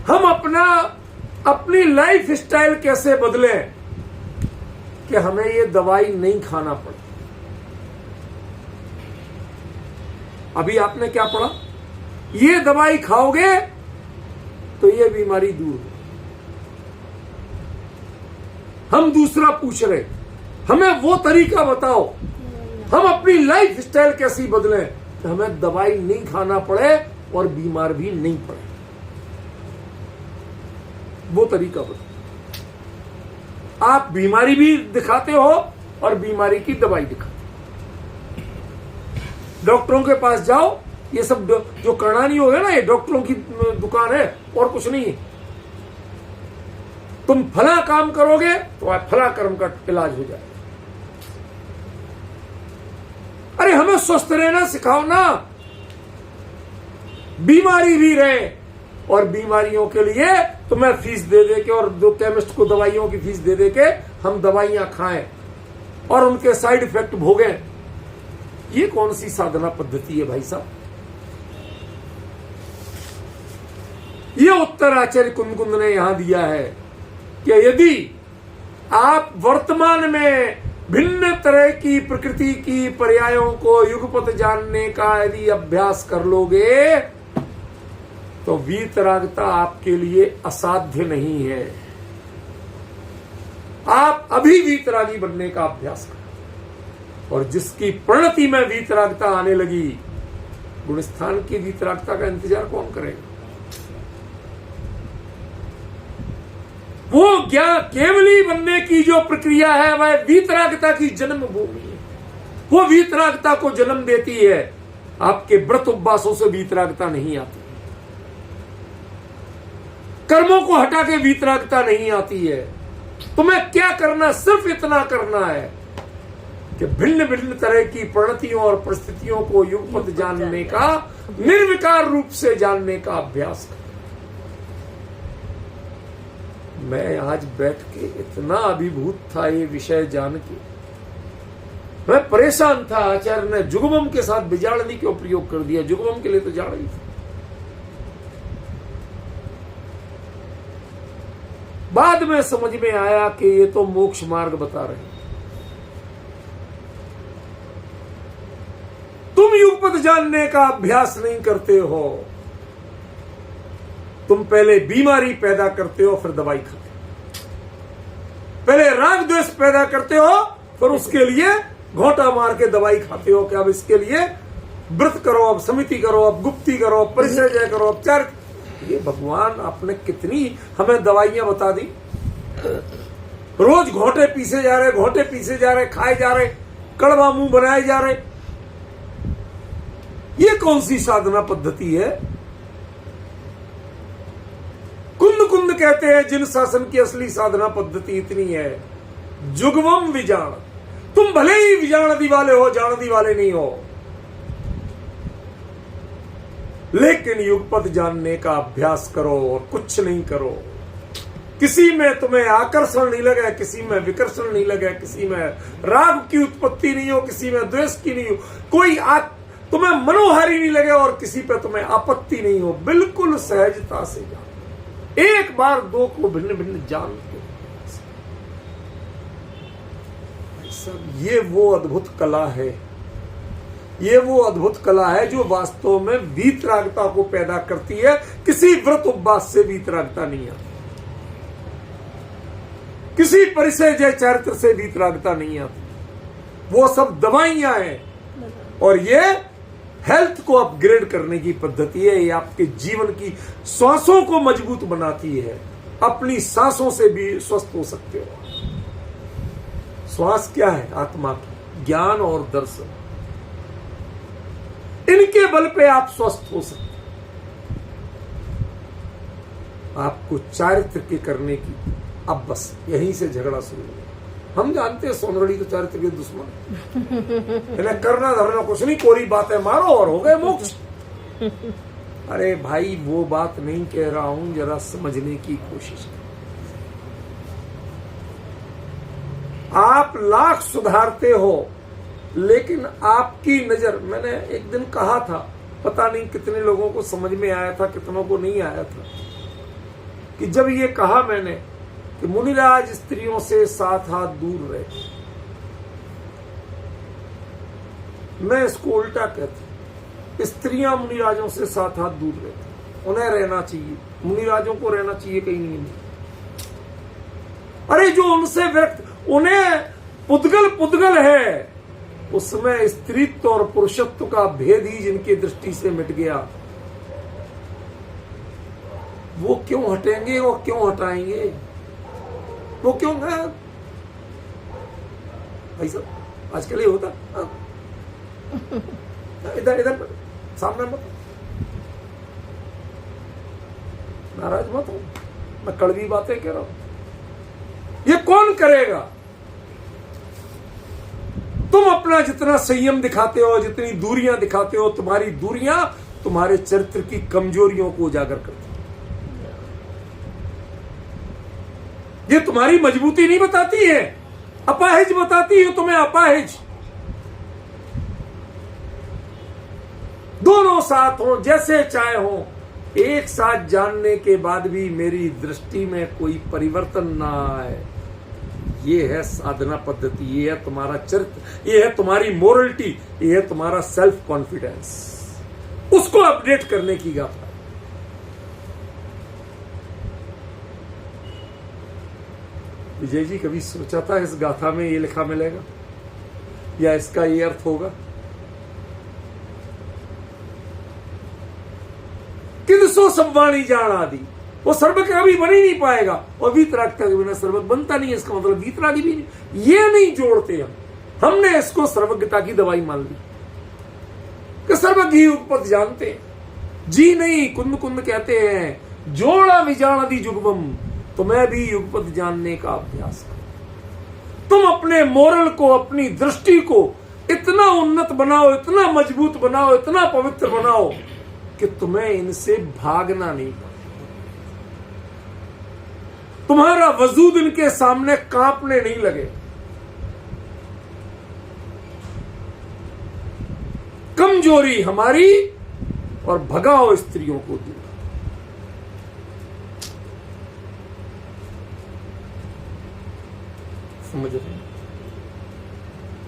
हम अपनी लाइफ स्टाइल कैसे बदले कि हमें ये दवाई नहीं खाना पड़े। अभी आपने क्या पढ़ा? ये दवाई खाओगे तो ये बीमारी दूर हो। हम दूसरा पूछ रहे, हमें वो तरीका बताओ, हम अपनी लाइफ स्टाइल कैसी बदलें कि हमें दवाई नहीं खाना पड़े और बीमार भी नहीं पड़े। वो तरीका बताओ। आप बीमारी भी दिखाते हो और बीमारी की दवाई दिखाते हो। डॉक्टरों के पास जाओ, ये सब जो करणानी हो गया ना, ये डॉक्टरों की दुकान है और कुछ नहीं है। तुम फला काम करोगे तो फला कर्म का इलाज हो जाएगा। अरे हमें स्वस्थ रहना सिखाओ ना, बीमारी भी रहे और बीमारियों के लिए तुम्हें फीस दे दे के, और जो केमिस्ट को दवाइयों की फीस दे दे के हम दवाइयां खाएं और उनके साइड इफेक्ट भोगें। ये कौन सी साधना पद्धति है भाई साहब? ये उत्तर आचार्य कुंद ने यहां दिया है कि यदि आप वर्तमान में भिन्न तरह की प्रकृति की पर्यायों को युगपत जानने का यदि अभ्यास कर लोगे तो वीतरागता आपके लिए असाध्य नहीं है। आप अभी वीतरागी बनने का अभ्यास करें, और जिसकी प्रणति में वीतरागता आने लगी, गुणस्थान की वीतरागता का इंतजार कौन करेगा? वो क्या केवली बनने की जो प्रक्रिया है वह वीतरागता की जन्म भूमि है। वो वीतरागता को जन्म देती है। आपके व्रत उपवासों से वीतरागता नहीं आती, कर्मों को हटा के वीतरागता नहीं आती है। तुम्हें क्या करना, सिर्फ इतना करना है कि भिन्न भिन्न तरह की प्रणतियों और परिस्थितियों को युगपत जानने का, निर्विकार रूप से जानने का अभ्यास कर। मैं आज बैठ के इतना अभिभूत था ये विषय जान के, मैं परेशान था। आचार्य ने जुगमम के साथ बिजाड़नी क्यों प्रयोग कर दिया? जुगमम के लिए तो जाड़ ही था। बाद में समझ में आया कि ये तो मोक्ष मार्ग बता रहे हैं। तुम युगपत जानने का अभ्यास नहीं करते हो, तुम पहले बीमारी पैदा करते हो फिर दवाई खाते हो। पहले राग द्वेष पैदा करते हो फिर उसके लिए घोटा मार के दवाई खाते हो कि अब इसके लिए व्रत करो, अब समिति करो, अब गुप्ती करो, अब परिचर्या करो, अब चार। ये भगवान आपने कितनी हमें दवाइयां बता दी। रोज घोटे पीसे जा रहे, घोटे पीसे जा रहे, खाए जा रहे, कड़वा मुंह बनाए जा रहे। ये कौन सी साधना पद्धति है? कुंद कहते हैं जिन शासन की असली साधना पद्धति इतनी है, जुगवम विजान। तुम भले ही विजानदी वाले हो, जानदी वाले नहीं हो। लेकिन युगपत जानने का अभ्यास करो और कुछ नहीं करो। किसी में तुम्हें आकर्षण नहीं लगे, किसी में विकर्षण नहीं लगे, किसी में राग की उत्पत्ति नहीं हो, किसी में द्वेष की नहीं हो, कोई तुम्हें मनोहारी नहीं लगे और किसी पे तुम्हें आपत्ति नहीं हो। बिल्कुल सहजता से जान, एक बार दो को भिन्न भिन्न जान के। ये वो अद्भुत कला है, ये वो अद्भुत कला है जो वास्तव में वीतरागता को पैदा करती है। किसी व्रत उपवास से वीतरागता नहीं आती, किसी परिचय जय चरित्र से वीतरागता नहीं आती। वो सब दवाइयां हैं और ये हेल्थ को अपग्रेड करने की पद्धति है। ये आपके जीवन की सांसों को मजबूत बनाती है। अपनी सांसों से भी स्वस्थ हो सकते हो। श्वास क्या है? आत्मा की ज्ञान और दर्शन, इनके बल पे आप स्वस्थ हो सकते। आपको चारित्र के करने की, अब बस यहीं से झगड़ा शुरू हो। हम जानते हैं सोनरड़ी तो चारित्र के दुश्मन, इन्हें करना धरना कुछ नहीं, कोरी बातें मारो और हो गए मोक्ष। अरे भाई वो बात नहीं कह रहा हूं, जरा समझने की कोशिश करो। आप लाख सुधारते हो लेकिन आपकी नजर, मैंने एक दिन कहा था, पता नहीं कितने लोगों को समझ में आया था, कितनों को नहीं आया था, कि जब ये कहा मैंने कि मुनिराज स्त्रियों से 7 हाथ दूर रहे, मैं इसको उल्टा कहती, स्त्रियां मुनिराजों से 7 हाथ दूर रहती, उन्हें रहना चाहिए, मुनिराजों को रहना चाहिए कहीं नहीं। अरे जो उनसे व्यक्त, उन्हें पुद्गल है, उसमें स्त्रीत्व और पुरुषत्व का भेद ही जिनकी दृष्टि से मिट गया, वो क्यों हटेंगे और क्यों हटाएंगे? वो क्यों है भाई साहब? आजकल ये होता, इधर इधर सामने मत, नाराज मत हो, मैं कड़वी बातें कह रहा हूं। ये कौन करेगा? तुम अपना जितना संयम दिखाते हो, जितनी दूरियां दिखाते हो, तुम्हारी दूरियां तुम्हारे चरित्र की कमजोरियों को उजागर करती। ये तुम्हारी मजबूती नहीं बताती है, अपाहिज बताती है तुम्हें, अपाहिज। दोनों साथ हो, जैसे चाहे हो, एक साथ जानने के बाद भी मेरी दृष्टि में कोई परिवर्तन ना आए। ये है साधना पद्धति, ये है तुम्हारा चरित्र, ये है तुम्हारी मोरलिटी, ये है तुम्हारा सेल्फ कॉन्फिडेंस। उसको अपडेट करने की गाथा। विजय जी कभी सोचा था इस गाथा में ये लिखा मिलेगा या इसका ये अर्थ होगा? किदसो संवाणी जान आदि, वो सर्वज्ञ कभी बन ही नहीं पाएगा और वीतरागता के बिना सर्वज्ञ बनता नहीं है। इसका मतलब वीतरागी भी नहीं, ये नहीं जोड़ते हमने इसको सर्वज्ञता की दवाई मान ली कि सर्वज्ञ ही उपपद जानते हैं। जी नहीं, कुंद कुंद कहते हैं जोड़ा विजान आदि जुगवम, तुम्हें भी युगपत जानने का अभ्यास करो। तुम अपने मोरल को, अपनी दृष्टि को इतना उन्नत बनाओ, इतना मजबूत बनाओ, इतना पवित्र बनाओ कि तुम्हें इनसे भागना नहीं पड़े। तुम्हारा वजूद इनके सामने कांपने नहीं लगे। कमजोरी हमारी और भगाओ स्त्रियों को दूर। समझ रहे?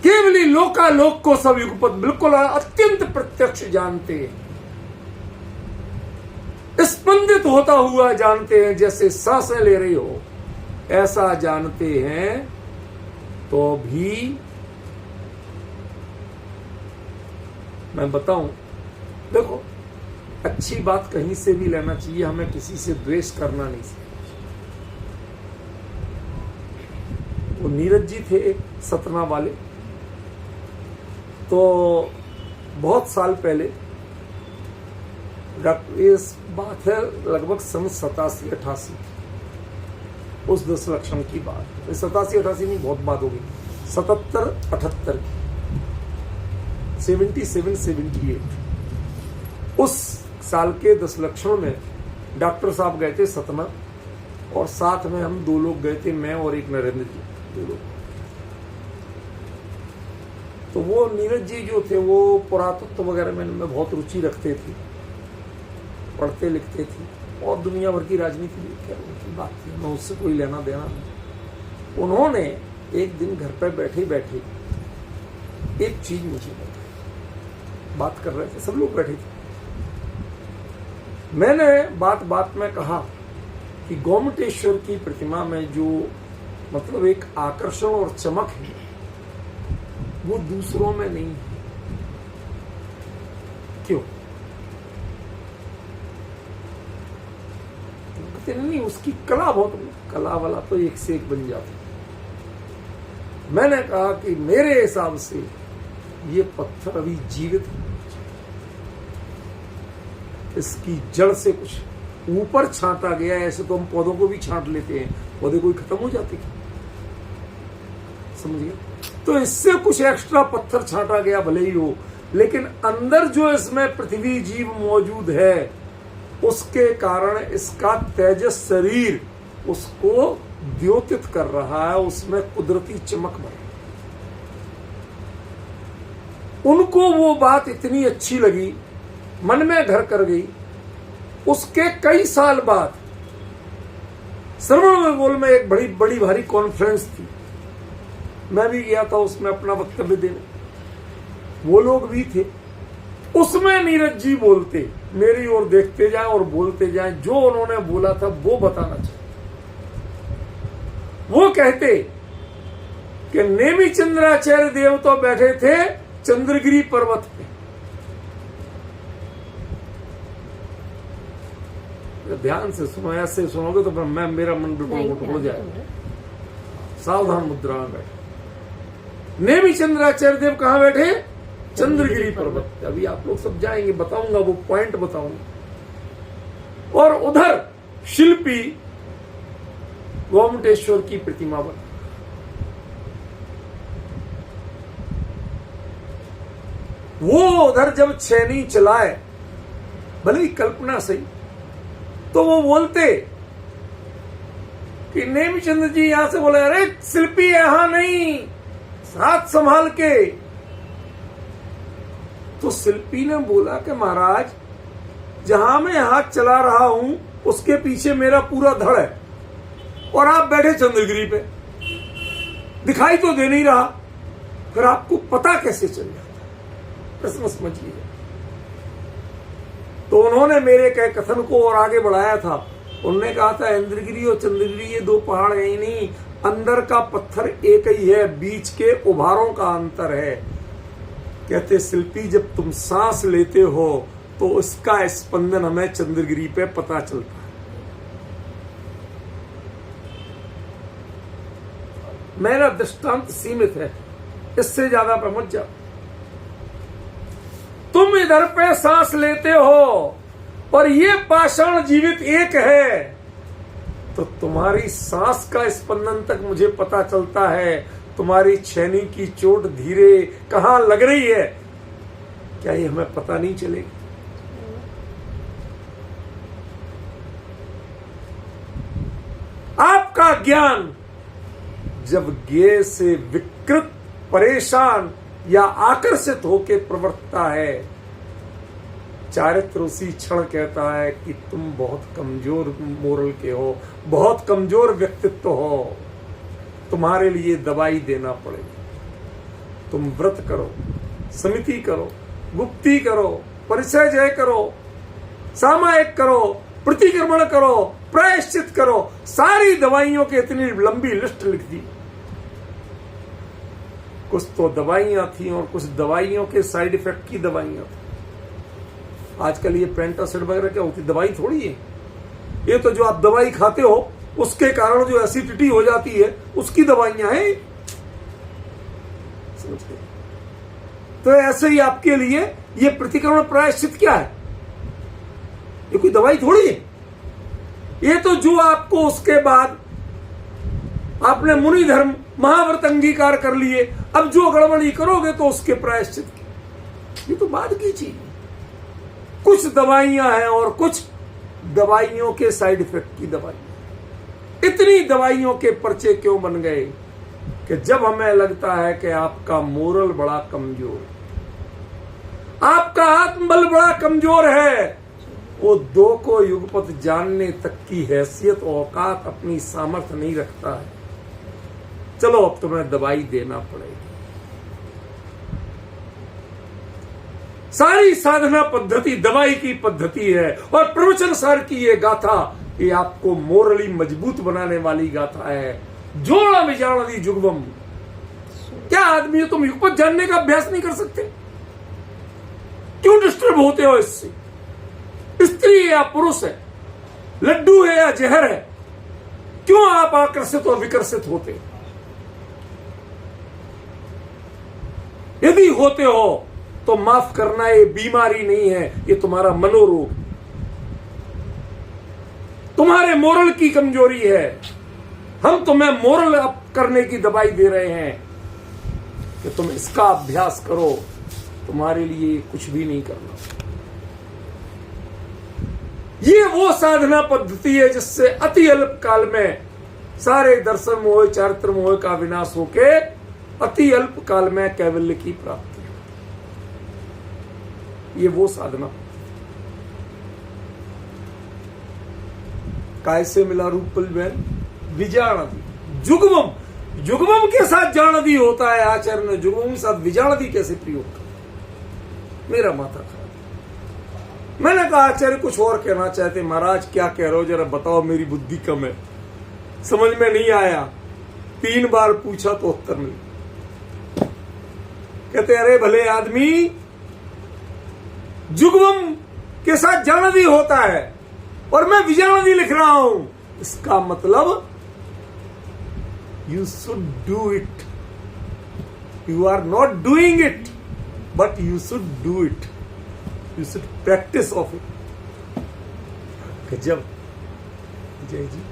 केवली लोकालोक को सब युगपत बिल्कुल अत्यंत प्रत्यक्ष जानते हैं, स्पंदित होता हुआ जानते हैं, जैसे सांसें ले रही हो ऐसा जानते हैं। तो भी मैं बताऊं, देखो अच्छी बात कहीं से भी लेना चाहिए, हमें किसी से द्वेष करना नहीं चाहिए। वो नीरज जी थे सतना वाले, तो बहुत साल पहले, इस बात है लगभग सन 87-88, उस 10 लक्षण की बात, 87-88 नहीं, बहुत बात होगी, 77-78 की, 77-78 उस साल के 10 लक्षण में डॉक्टर साहब गए थे सतना, और साथ में हम 2 लोग गए थे, मैं और एक नरेंद्र जी, 2 लोग। तो वो नीरज जी जो थे वो पुरातत्व वगैरह में बहुत रुचि रखते थे, पढ़ते लिखते थे, और दुनिया भर की राजनीति भी क्या उनकी बात थी, मैं उससे कोई लेना देना नहीं। उन्होंने एक दिन घर पर बैठे बैठे एक चीज मुझे बताई, बात कर रहे थे, सब लोग बैठे थे। मैंने बात बात में कहा कि गोमटेश्वर की प्रतिमा में जो मतलब एक आकर्षण और चमक है वो दूसरों में नहीं है। क्यों? कहते नहीं, उसकी कला बहुत, कला वाला तो एक से एक बन जाता। मैंने कहा कि मेरे हिसाब से ये पत्थर अभी जीवित है, इसकी जड़ से कुछ ऊपर छांटा गया है। ऐसे तो हम पौधों को भी छांट लेते हैं, पौधे कोई खत्म हो जाते हैं, समझिए। तो इससे कुछ एक्स्ट्रा पत्थर छांटा गया भले ही हो, लेकिन अंदर जो इसमें पृथ्वी जीव मौजूद है उसके कारण इसका तेजस शरीर उसको द्योतित कर रहा है, उसमें कुदरती चमक बन। उनको वो बात इतनी अच्छी लगी, मन में घर कर गई। उसके कई साल बाद श्रवणबेलगोल में एक बड़ी बड़ी भारी कॉन्फ्रेंस थी, मैं भी गया था उसमें अपना वक्तव्य देने, वो लोग भी थे। उसमें नीरज जी बोलते, मेरी ओर देखते जाएं और बोलते जाएं, जो उन्होंने बोला था वो बताना चाहिए। वो कहते कि नेमि चंद्राचार्य देव तो बैठे थे चंद्रगिरी पर्वत पे। ध्यान से सुनो, ऐसे सुनोगे तो मैं मेरा मन बिल्कुल हो जाएगा। सावधान मुद्रा में बैठे नेमि चंद्राचार्य देव कहां बैठे? चंद्रगिरी पर्वत। अभी आप लोग सब जाएंगे, बताऊंगा, वो पॉइंट बताऊंगा। और उधर शिल्पी गोमटेश्वर की प्रतिमा बना। वो उधर जब छेनी चलाए, भले ही कल्पना सही, तो वो बोलते कि नेमिचंद्र जी यहां से बोले, अरे शिल्पी यहां नहीं, हाथ संभाल के। तो शिल्पी ने बोला कि महाराज जहां मैं हाथ चला रहा हूं उसके पीछे मेरा पूरा धड़ है, और आप बैठे चंद्रगिरी पे, दिखाई तो दे नहीं रहा, फिर आपको पता कैसे चल जाता? प्रश्न समझिए। तो उन्होंने मेरे कहे कथन को और आगे बढ़ाया था। उन्होंने कहा था इंद्रगिरी और चंद्रगिरी ये 2 पहाड़ है ही नहीं, अंदर का पत्थर एक ही है, बीच के उभारों का अंतर है। कहते शिल्पी जब तुम सांस लेते हो तो इसका स्पंदन हमें चंद्रगिरी पे पता चलता है। मेरा दृष्टांत सीमित है, इससे ज्यादा पे मत जाओ। तुम इधर पे सांस लेते हो और ये पाषाण जीवित एक है, तो तुम्हारी सांस का स्पंदन तक मुझे पता चलता है। तुम्हारी छेनी की चोट धीरे कहां लग रही है, क्या ये हमें पता नहीं चलेगा? आपका ज्ञान जब ज्ञेय से विकृत, परेशान या आकर्षित होकर प्रवर्तता है, चारित्र उसी क्षण कहता है कि तुम बहुत कमजोर मोरल के हो, बहुत कमजोर व्यक्तित्व हो, तुम्हारे लिए दवाई देना पड़ेगा। तुम व्रत करो, समिति करो, गुप्ती करो, परिचय जय करो, सामायिक करो, प्रतिक्रमण करो, प्रायश्चित करो, सारी दवाइयों की इतनी लंबी लिस्ट लिख दी। कुछ तो दवाइयां थी और कुछ दवाइयों के साइड इफेक्ट की दवाइयां थी। आजकल ये पेंटासिड वगैरह क्या होती, दवाई थोड़ी है। ये तो जो आप दवाई खाते हो उसके कारण जो एसिडिटी हो जाती है उसकी दवाइयां हैं। समझते? तो ऐसे ही आपके लिए ये प्रतिक्रमण प्रायश्चित क्या है? ये कोई दवाई थोड़ी है। ये तो जो आपको उसके बाद आपने मुनि धर्म महाव्रत अंगीकार कर लिए, अब जो गड़बड़ी करोगे तो उसके प्रायश्चित, ये तो बाद की चीज है। कुछ दवाइयां हैं और कुछ दवाइयों के साइड इफेक्ट की दवाई। इतनी दवाइयों के पर्चे क्यों बन गए कि जब हमें लगता है कि आपका मोरल बड़ा कमजोर, आपका आत्मबल बड़ा कमजोर है, वो दो को युगपत जानने तक की हैसियत औकात अपनी सामर्थ्य नहीं रखता है, चलो अब तुम्हें दवाई देना पड़ेगी। सारी साधना पद्धति दवाई की पद्धति है और प्रवचन सार की ये गाथा ये आपको मोरली मजबूत बनाने वाली गाथा है। जोड़ा विजाणदी जुगवम। क्या आदमी हो तुम युगपत जानने का अभ्यास नहीं कर सकते? क्यों डिस्टर्ब होते हो इससे? स्त्री है या पुरुष है, लड्डू है या जहर है, क्यों आप आकर्षित और विकर्षित होते? यदि होते हो तो माफ करना, ये बीमारी नहीं है, ये तुम्हारा मनोरोग, तुम्हारे मोरल की कमजोरी है। हम तुम्हें मोरल अप करने की दवाई दे रहे हैं कि तुम इसका अभ्यास करो, तुम्हारे लिए कुछ भी नहीं करना। ये वो साधना पद्धति है जिससे अति अल्प काल में सारे दर्शन मोह चारित्र मोह का विनाश होके अति अल्प काल में कैवल्य की प्राप्ति। ये वो साधना। काय से मिला रूपल में विजाणदी जुगमम। जुगमम के साथ जानदी होता है। आचार्य ने जुगमम के साथ विजाणदी कैसे प्रयोग किया? मेरा माथा खराब। मैंने कहा आचार्य कुछ और कहना चाहते। महाराज क्या कह रहे हो, जरा बताओ, मेरी बुद्धि कम है, समझ में नहीं आया। 3 बार पूछा तो उत्तर नहीं। कहते अरे भले आदमी, जुगवम के साथ जानदी होता है और मैं विजाणदी लिख रहा हूं। इसका मतलब you should do it. You are not doing it, but you should do it. You should practise of it. गजब जय जी।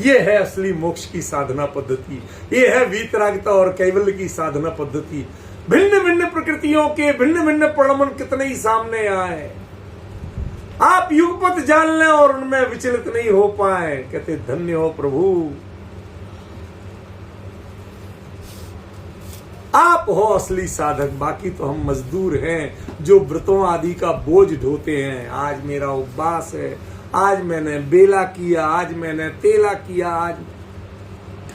ये है असली मोक्ष की साधना पद्धति। ये है वीतरागता और कैवल्य की साधना पद्धति। भिन्न भिन्न प्रकृतियों के भिन्न भिन्न प्रणमन कितने ही सामने आए, आप युगपत जान लें और उनमें विचलित नहीं हो पाए। कहते धन्य हो प्रभु, आप हो असली साधक, बाकी तो हम मजदूर हैं जो व्रतों आदि का बोझ ढोते हैं। आज मेरा उपवास है, आज मैंने बेला किया, आज मैंने तेला किया, आज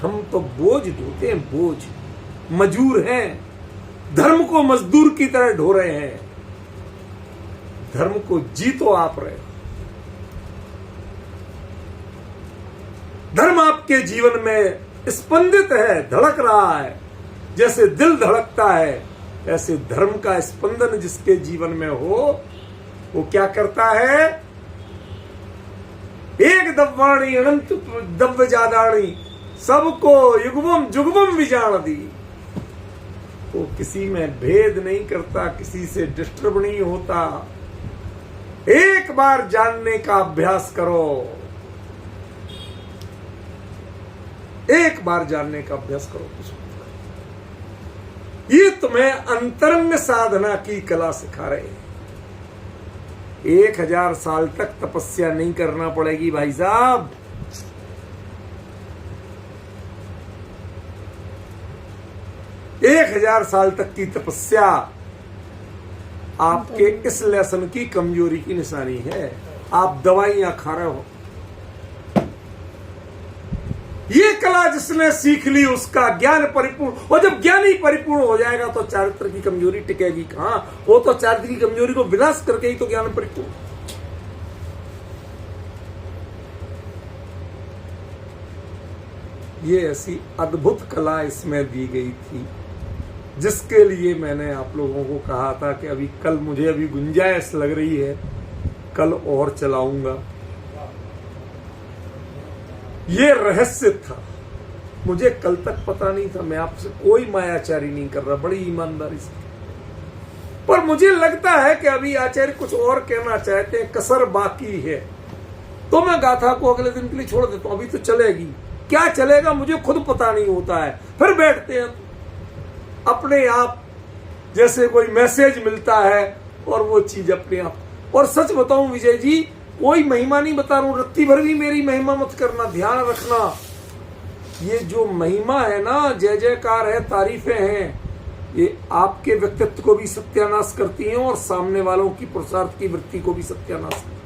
हम तो बोझ ढोते हैं। बोझ, मजूर हैं, धर्म को मजदूर की तरह ढो रहे हैं। धर्म को जी तो आप रहे हो। धर्म आपके जीवन में स्पंदित है, धड़क रहा है। जैसे दिल धड़कता है, ऐसे धर्म का स्पंदन जिसके जीवन में हो, वो क्या करता है? एक दव्वाणी अनंत दव्य जादाणी, सबको युगवम जुगवम विजाणदी। वो किसी में भेद नहीं करता, किसी से डिस्टर्ब नहीं होता। एक बार जानने का अभ्यास करो, एक बार जानने का अभ्यास करो। ये तुम्हें अंतरंग साधना की कला सिखा रहे हैं। 1000 साल तक तपस्या नहीं करना पड़ेगी भाई साहब। एक 1000 साल तक की तपस्या आपके इस लेसन की कमजोरी की निशानी है। आप दवाइयां खा रहे हो। ये कला जिसने सीख ली उसका ज्ञान परिपूर्ण, और जब ज्ञान ही परिपूर्ण हो जाएगा तो चारित्र की कमजोरी टिकेगी कहां? वो तो चारित्र की कमजोरी को विनाश करके ही तो ज्ञान परिपूर्ण। ये ऐसी अद्भुत कला इसमें दी गई थी, जिसके लिए मैंने आप लोगों को कहा था कि अभी कल मुझे अभी गुंजाइश लग रही है, कल और चलाऊंगा। ये रहस्य था, मुझे कल तक पता नहीं था। मैं आपसे कोई मायाचारी नहीं कर रहा, बड़ी ईमानदारी से, पर मुझे लगता है कि अभी आचार्य कुछ और कहना चाहते हैं, कसर बाकी है, तो मैं गाथा को अगले दिन के लिए छोड़ देता हूं। अभी तो चलेगी, क्या चलेगा मुझे खुद पता नहीं होता है। फिर बैठते हैं अपने आप, जैसे कोई मैसेज मिलता है और वो चीज अपने आप और सच बताऊं विजय जी, कोई महिमा नहीं बता रहा हूं, रत्ती भर भी मेरी महिमा मत करना, ध्यान रखना। ये जो महिमा है ना, जय जयकार है, तारीफें हैं, ये आपके व्यक्तित्व को भी सत्यानाश करती हैं और सामने वालों की पुरुषार्थ की वृत्ति को भी सत्यानाश करती हैं।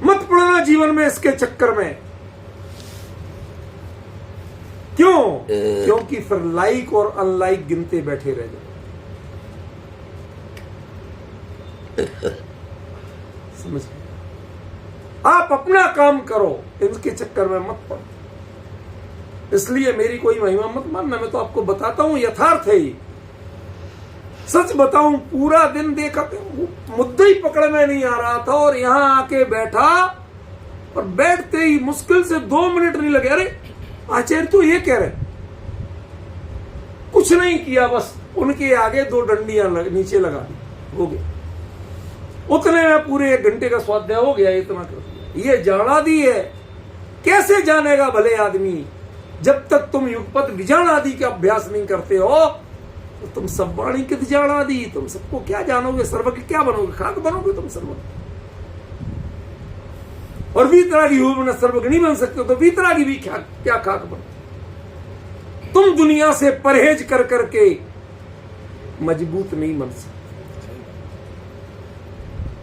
मत पड़ना जीवन में इसके चक्कर में। क्यों? क्योंकि फिर लाइक और अनलाइक गिनते बैठे रह जाओ। समझ गए? आप अपना काम करो, इनके चक्कर में मत पड़ो। इसलिए मेरी कोई महिमा मत मानना, मैं तो आपको बताता हूं, यथार्थ है। सच बताऊं, पूरा दिन देखा, मुद्दा ही पकड़ में नहीं आ रहा था और यहां आके बैठा और बैठते ही मुश्किल से 2 मिनट नहीं लगे। अरे आचार्य तो ये कह रहे, कुछ नहीं किया, बस उनके आगे 2 डंडियां नीचे लगा दी, हो गया। उतने में पूरे 1 घंटे का स्वाध्याय हो गया। इतना कर दिया। ये जाना दी है। कैसे जानेगा भले आदमी? जब तक तुम युगपत विजान आदि का अभ्यास नहीं करते हो तो तुम सब वाणी के विजान आदि, तुम सबको क्या जानोगे? सर्वज्ञ क्या बनोगे? खाक बनोगे तुम सर्वज्ञ। और वीतरागी हो बिना सर्वज्ञ नहीं बन सकते, तो वीतरागी भी क्या खाक बनो? तुम दुनिया से परहेज कर करके मजबूत नहीं बन सकते।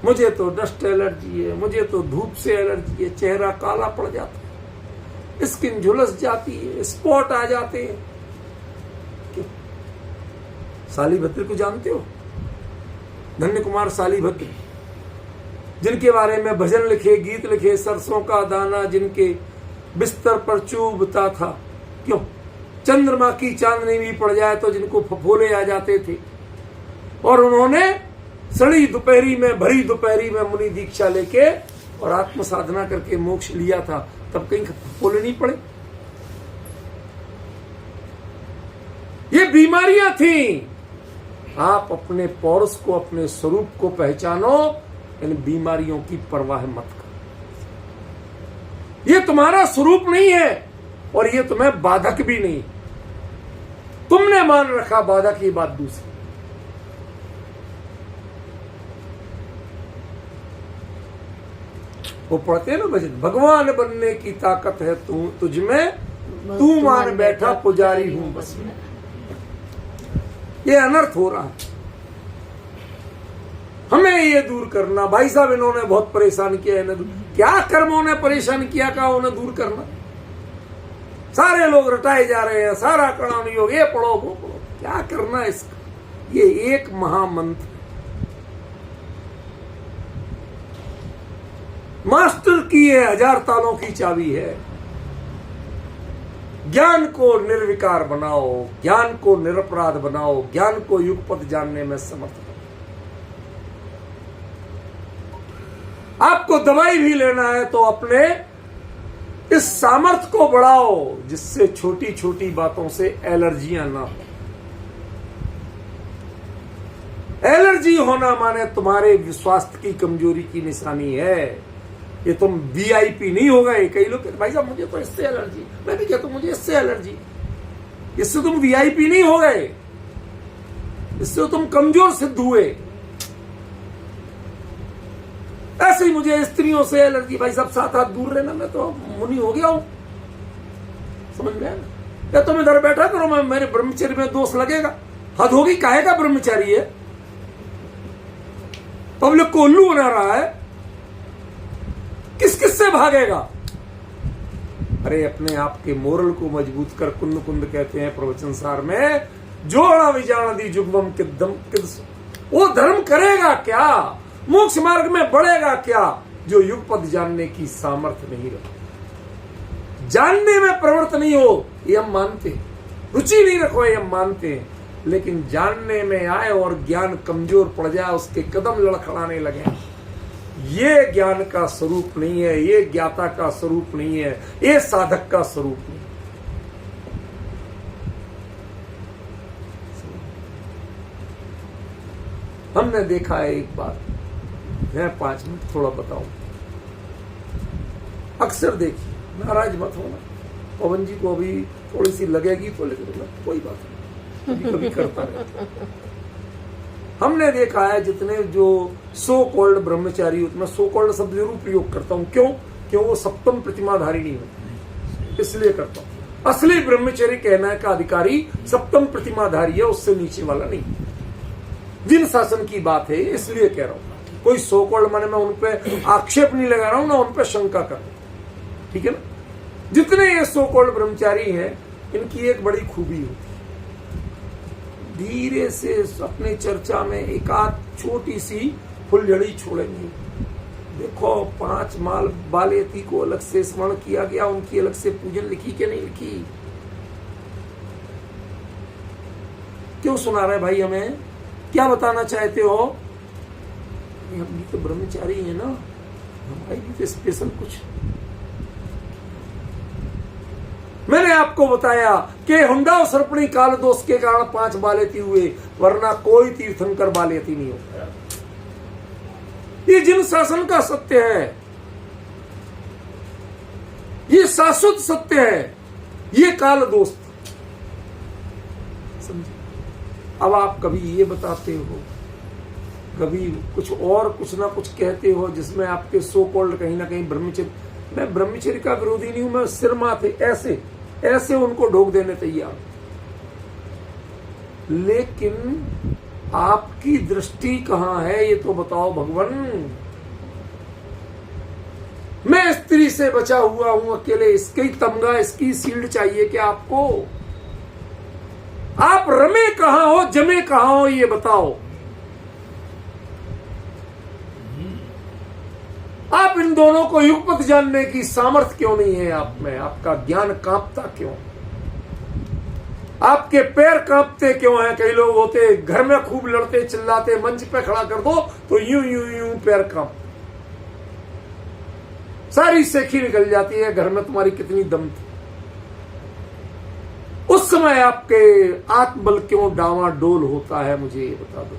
मुझे तो डस्ट एलर्जी है, मुझे तो धूप से एलर्जी है, चेहरा काला पड़ जाता है, स्किन झुलस जाती है, स्पॉट आ जाते हैं। क्यों? सालीभद्र को जानते हो? धन्य कुमार सालीभद्र, जिनके बारे में भजन लिखे, गीत लिखे, सरसों का दाना जिनके बिस्तर पर चुभता था। क्यों? चंद्रमा की चांदनी भी पड़ जाए तो जिनको फफोले आ जाते थे। और उन्होंने सड़ी दोपहरी में, भरी दोपहरी में मुनि दीक्षा लेके और आत्म साधना करके मोक्ष लिया था, तब कहीं फफोले नहीं पड़े। ये बीमारियां थी। आप अपने पौरुष को, अपने स्वरूप को पहचानो, इन बीमारियों की परवाह मत करो। ये तुम्हारा स्वरूप नहीं है और ये तुम्हें बाधक भी नहीं। तुमने मान रखा बाधक, ये बात दूसरी। वो पढ़ते हैं ना भजन, भगवान बनने की ताकत है तू तुझमें, तू मान बैठा पुजारी हूं बस मैं। ये अनर्थ हो रहा है, हमें ये दूर करना। भाई साहब, इन्होंने बहुत परेशान किया है। क्या कर्मों ने परेशान किया, का उन्हें दूर करना? सारे लोग रटाए जा रहे हैं, सारा कणाम योग, ये पढ़ो वो पढ़ो, क्या करना इसका? ये एक महामंत्र, मास्टर की है, 1000 तालों की चाबी है। ज्ञान को निर्विकार बनाओ, ज्ञान को निरपराध बनाओ, ज्ञान को युगपत जानने में समर्थ बनाओ। आपको दवाई भी लेना है तो अपने इस सामर्थ्य को बढ़ाओ जिससे छोटी छोटी बातों से एलर्जियां ना हो। एलर्जी होना माने तुम्हारे स्वास्थ्य की कमजोरी की निशानी है। ये तुम वीआईपी नहीं हो गए। कई लोग कहते भाई साहब मुझे तो इससे एलर्जी, मैं भी कहता हूं मुझे इससे एलर्जी। इससे तुम वीआईपी नहीं हो गए, इससे तुम कमजोर सिद्ध हुए। ऐसे ही मुझे स्त्रियों से एलर्जी, भाई साहब 7 हाथ दूर रहना, मैं तो मुनि हो गया हूं। समझ में आया? या तुम इधर बैठा करो, मैं मेरे ब्रह्मचर्य में दोष लगेगा। हद होगी, काहे का ब्रह्मचारी है? पब्लिक को उल्लू बना रहा है, किस किस से भागेगा? अरे अपने आप के मोरल को मजबूत कर। कुंद कुंद कहते हैं प्रवचन सार में, जोड़ा विजान दी जुगवम किदम किद, वो धर्म करेगा क्या, मोक्ष मार्ग में बढ़ेगा क्या, जो युगपद जानने की सामर्थ्य नहीं रखता, जानने में प्रवृत्त नहीं हो, ये हम मानते हैं। रुचि नहीं रखो, ये हम मानते हैं। लेकिन जानने में आए और ज्ञान कमजोर पड़ जाए, उसके कदम लड़खड़ाने लगे, ये ज्ञान का स्वरूप नहीं है, ये ज्ञाता का स्वरूप नहीं है, ये साधक का स्वरूप नहीं। हमने देखा है एक बात, मैं 5 मिनट थोड़ा बताऊं। अक्सर देखिए, नाराज मत होना, पवन जी को अभी थोड़ी सी लगेगी तो, लेकिन कोई बात नहीं, कभी कभी करता रहता। हमने देखा है जितने जो सो कॉल्ड ब्रह्मचारी, मैं सो कॉल्ड शब्द जरूर प्रयोग करता हूं, क्यों वो सप्तम प्रतिमाधारी नहीं होते, इसलिए करता हूं। असली ब्रह्मचर्य कहना का अधिकारी सप्तम प्रतिमाधारी है, उससे नीचे वाला नहीं। जिन शासन की बात है इसलिए कह रहा हूं, कोई सो कॉल्ड माने मैं उन पे आक्षेप नहीं लगा रहा हूं, ना उन पे शंका कर रहा हूं, ठीक है ना। जितने ये सो कॉल्ड ब्रह्मचारी हैं, इनकी एक बड़ी खूबी होती है, धीरे से अपने चर्चा में एक आध छोटी सी फुलझड़ी छोड़ेंगे। देखो 5 माल बालेती को अलग से स्मरण किया गया, उनकी अलग से पूजन लिखी कि नहीं लिखी। क्यों सुना रहे भाई, हमें क्या बताना चाहते हो? हम भी तो ब्रह्मचारी है ना, हमारी भी तो स्पेशल कुछ। मैंने आपको बताया कि हुंडा सर्पणी काल दोष के कारण 5 बालेती हुए, वरना कोई तीर्थंकर बालेती नहीं होता। ये जिन शासन का सत्य है, ये शाश्वत सत्य है, ये काल दोस्त, समझे। अब आप कभी ये बताते हो, कभी कुछ और कुछ ना कुछ कहते हो जिसमें आपके सो कॉल्ड कहीं ना कहीं ब्रह्मचर्य, मैं ब्रह्मचर्य का विरोधी नहीं हूं, मैं सिर माथे ऐसे उनको ढोक देने तैयार। लेकिन आपकी दृष्टि कहां है ये तो बताओ भगवान। मैं स्त्री से बचा हुआ हूं अकेले, इसकी तमगा, इसकी सील्ड चाहिए क्या आपको? आप रमे कहां हो, जमे कहां हो, ये बताओ। आप इन दोनों को युगपत जानने की सामर्थ्य क्यों नहीं है आप में? आपका ज्ञान कांपता क्यों? आपके पैर कांपते क्यों हैं? कई लोग होते घर में खूब लड़ते चिल्लाते, मंच पे खड़ा कर दो तो यूं यूं यूं पैर कांप, सारी सेखी निकल जाती है। घर में तुम्हारी कितनी दम थी उस समय, आपके आत्मबल क्यों डावाडोल होता है, मुझे ये बता दो।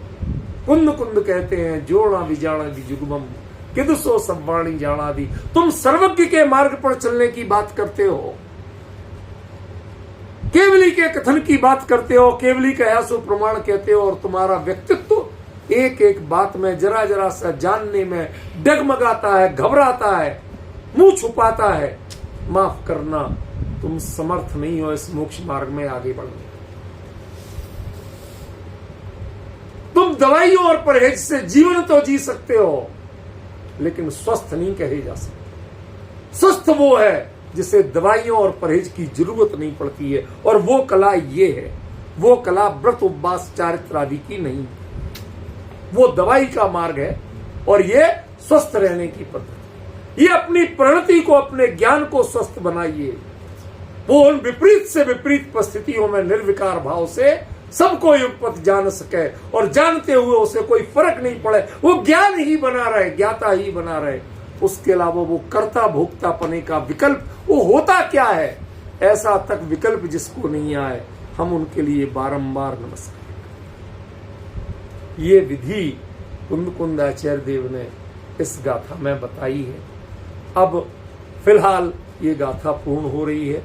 कुंद कुंद कहते हैं जोड़ा भी जाना भी जुगमम, किदसो सब्बाणी जाना दी। तुम सर्वज्ञ के मार्ग पर चलने की बात करते हो, केवली के कथन की बात करते हो, केवली का ऐसो प्रमाण कहते हो, और तुम्हारा व्यक्तित्व एक एक बात में जरा जरा सा जानने में डगमगाता है, घबराता है, मुंह छुपाता है। माफ करना, तुम समर्थ नहीं हो इस मोक्ष मार्ग में आगे बढ़ने। तुम दवाइयों और परहेज से जीवन तो जी सकते हो, लेकिन स्वस्थ नहीं कहे जा सकते। स्वस्थ वो है जिसे दवाइयों और परहेज की जरूरत नहीं पड़ती है, और वो कला ये है, वो कला व्रत उपवास चारित्र आदि की नहीं, वो दवाई का मार्ग है, और ये स्वस्थ रहने की पद्धति। ये अपनी प्रणति को, अपने ज्ञान को स्वस्थ बनाइए। वो उन विपरीत से विपरीत परिस्थितियों में निर्विकार भाव से सबको युगपथ जान सके, और जानते हुए उसे कोई फर्क नहीं पड़े, वो ज्ञान ही बना रहे, ज्ञाता ही बना रहे। उसके अलावा वो कर्ता भोक्ता पने का विकल्प वो होता क्या है, ऐसा तक विकल्प जिसको नहीं आए, हम उनके लिए बारंबार नमस्कार। ये विधि कुंद कुंद आचार्य देव ने इस गाथा में बताई है। अब फिलहाल ये गाथा पूर्ण हो रही है,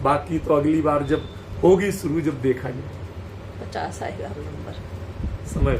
बाकी तो अगली बार जब होगी शुरू, जब देखा जाए 50 आएगा नंबर समय।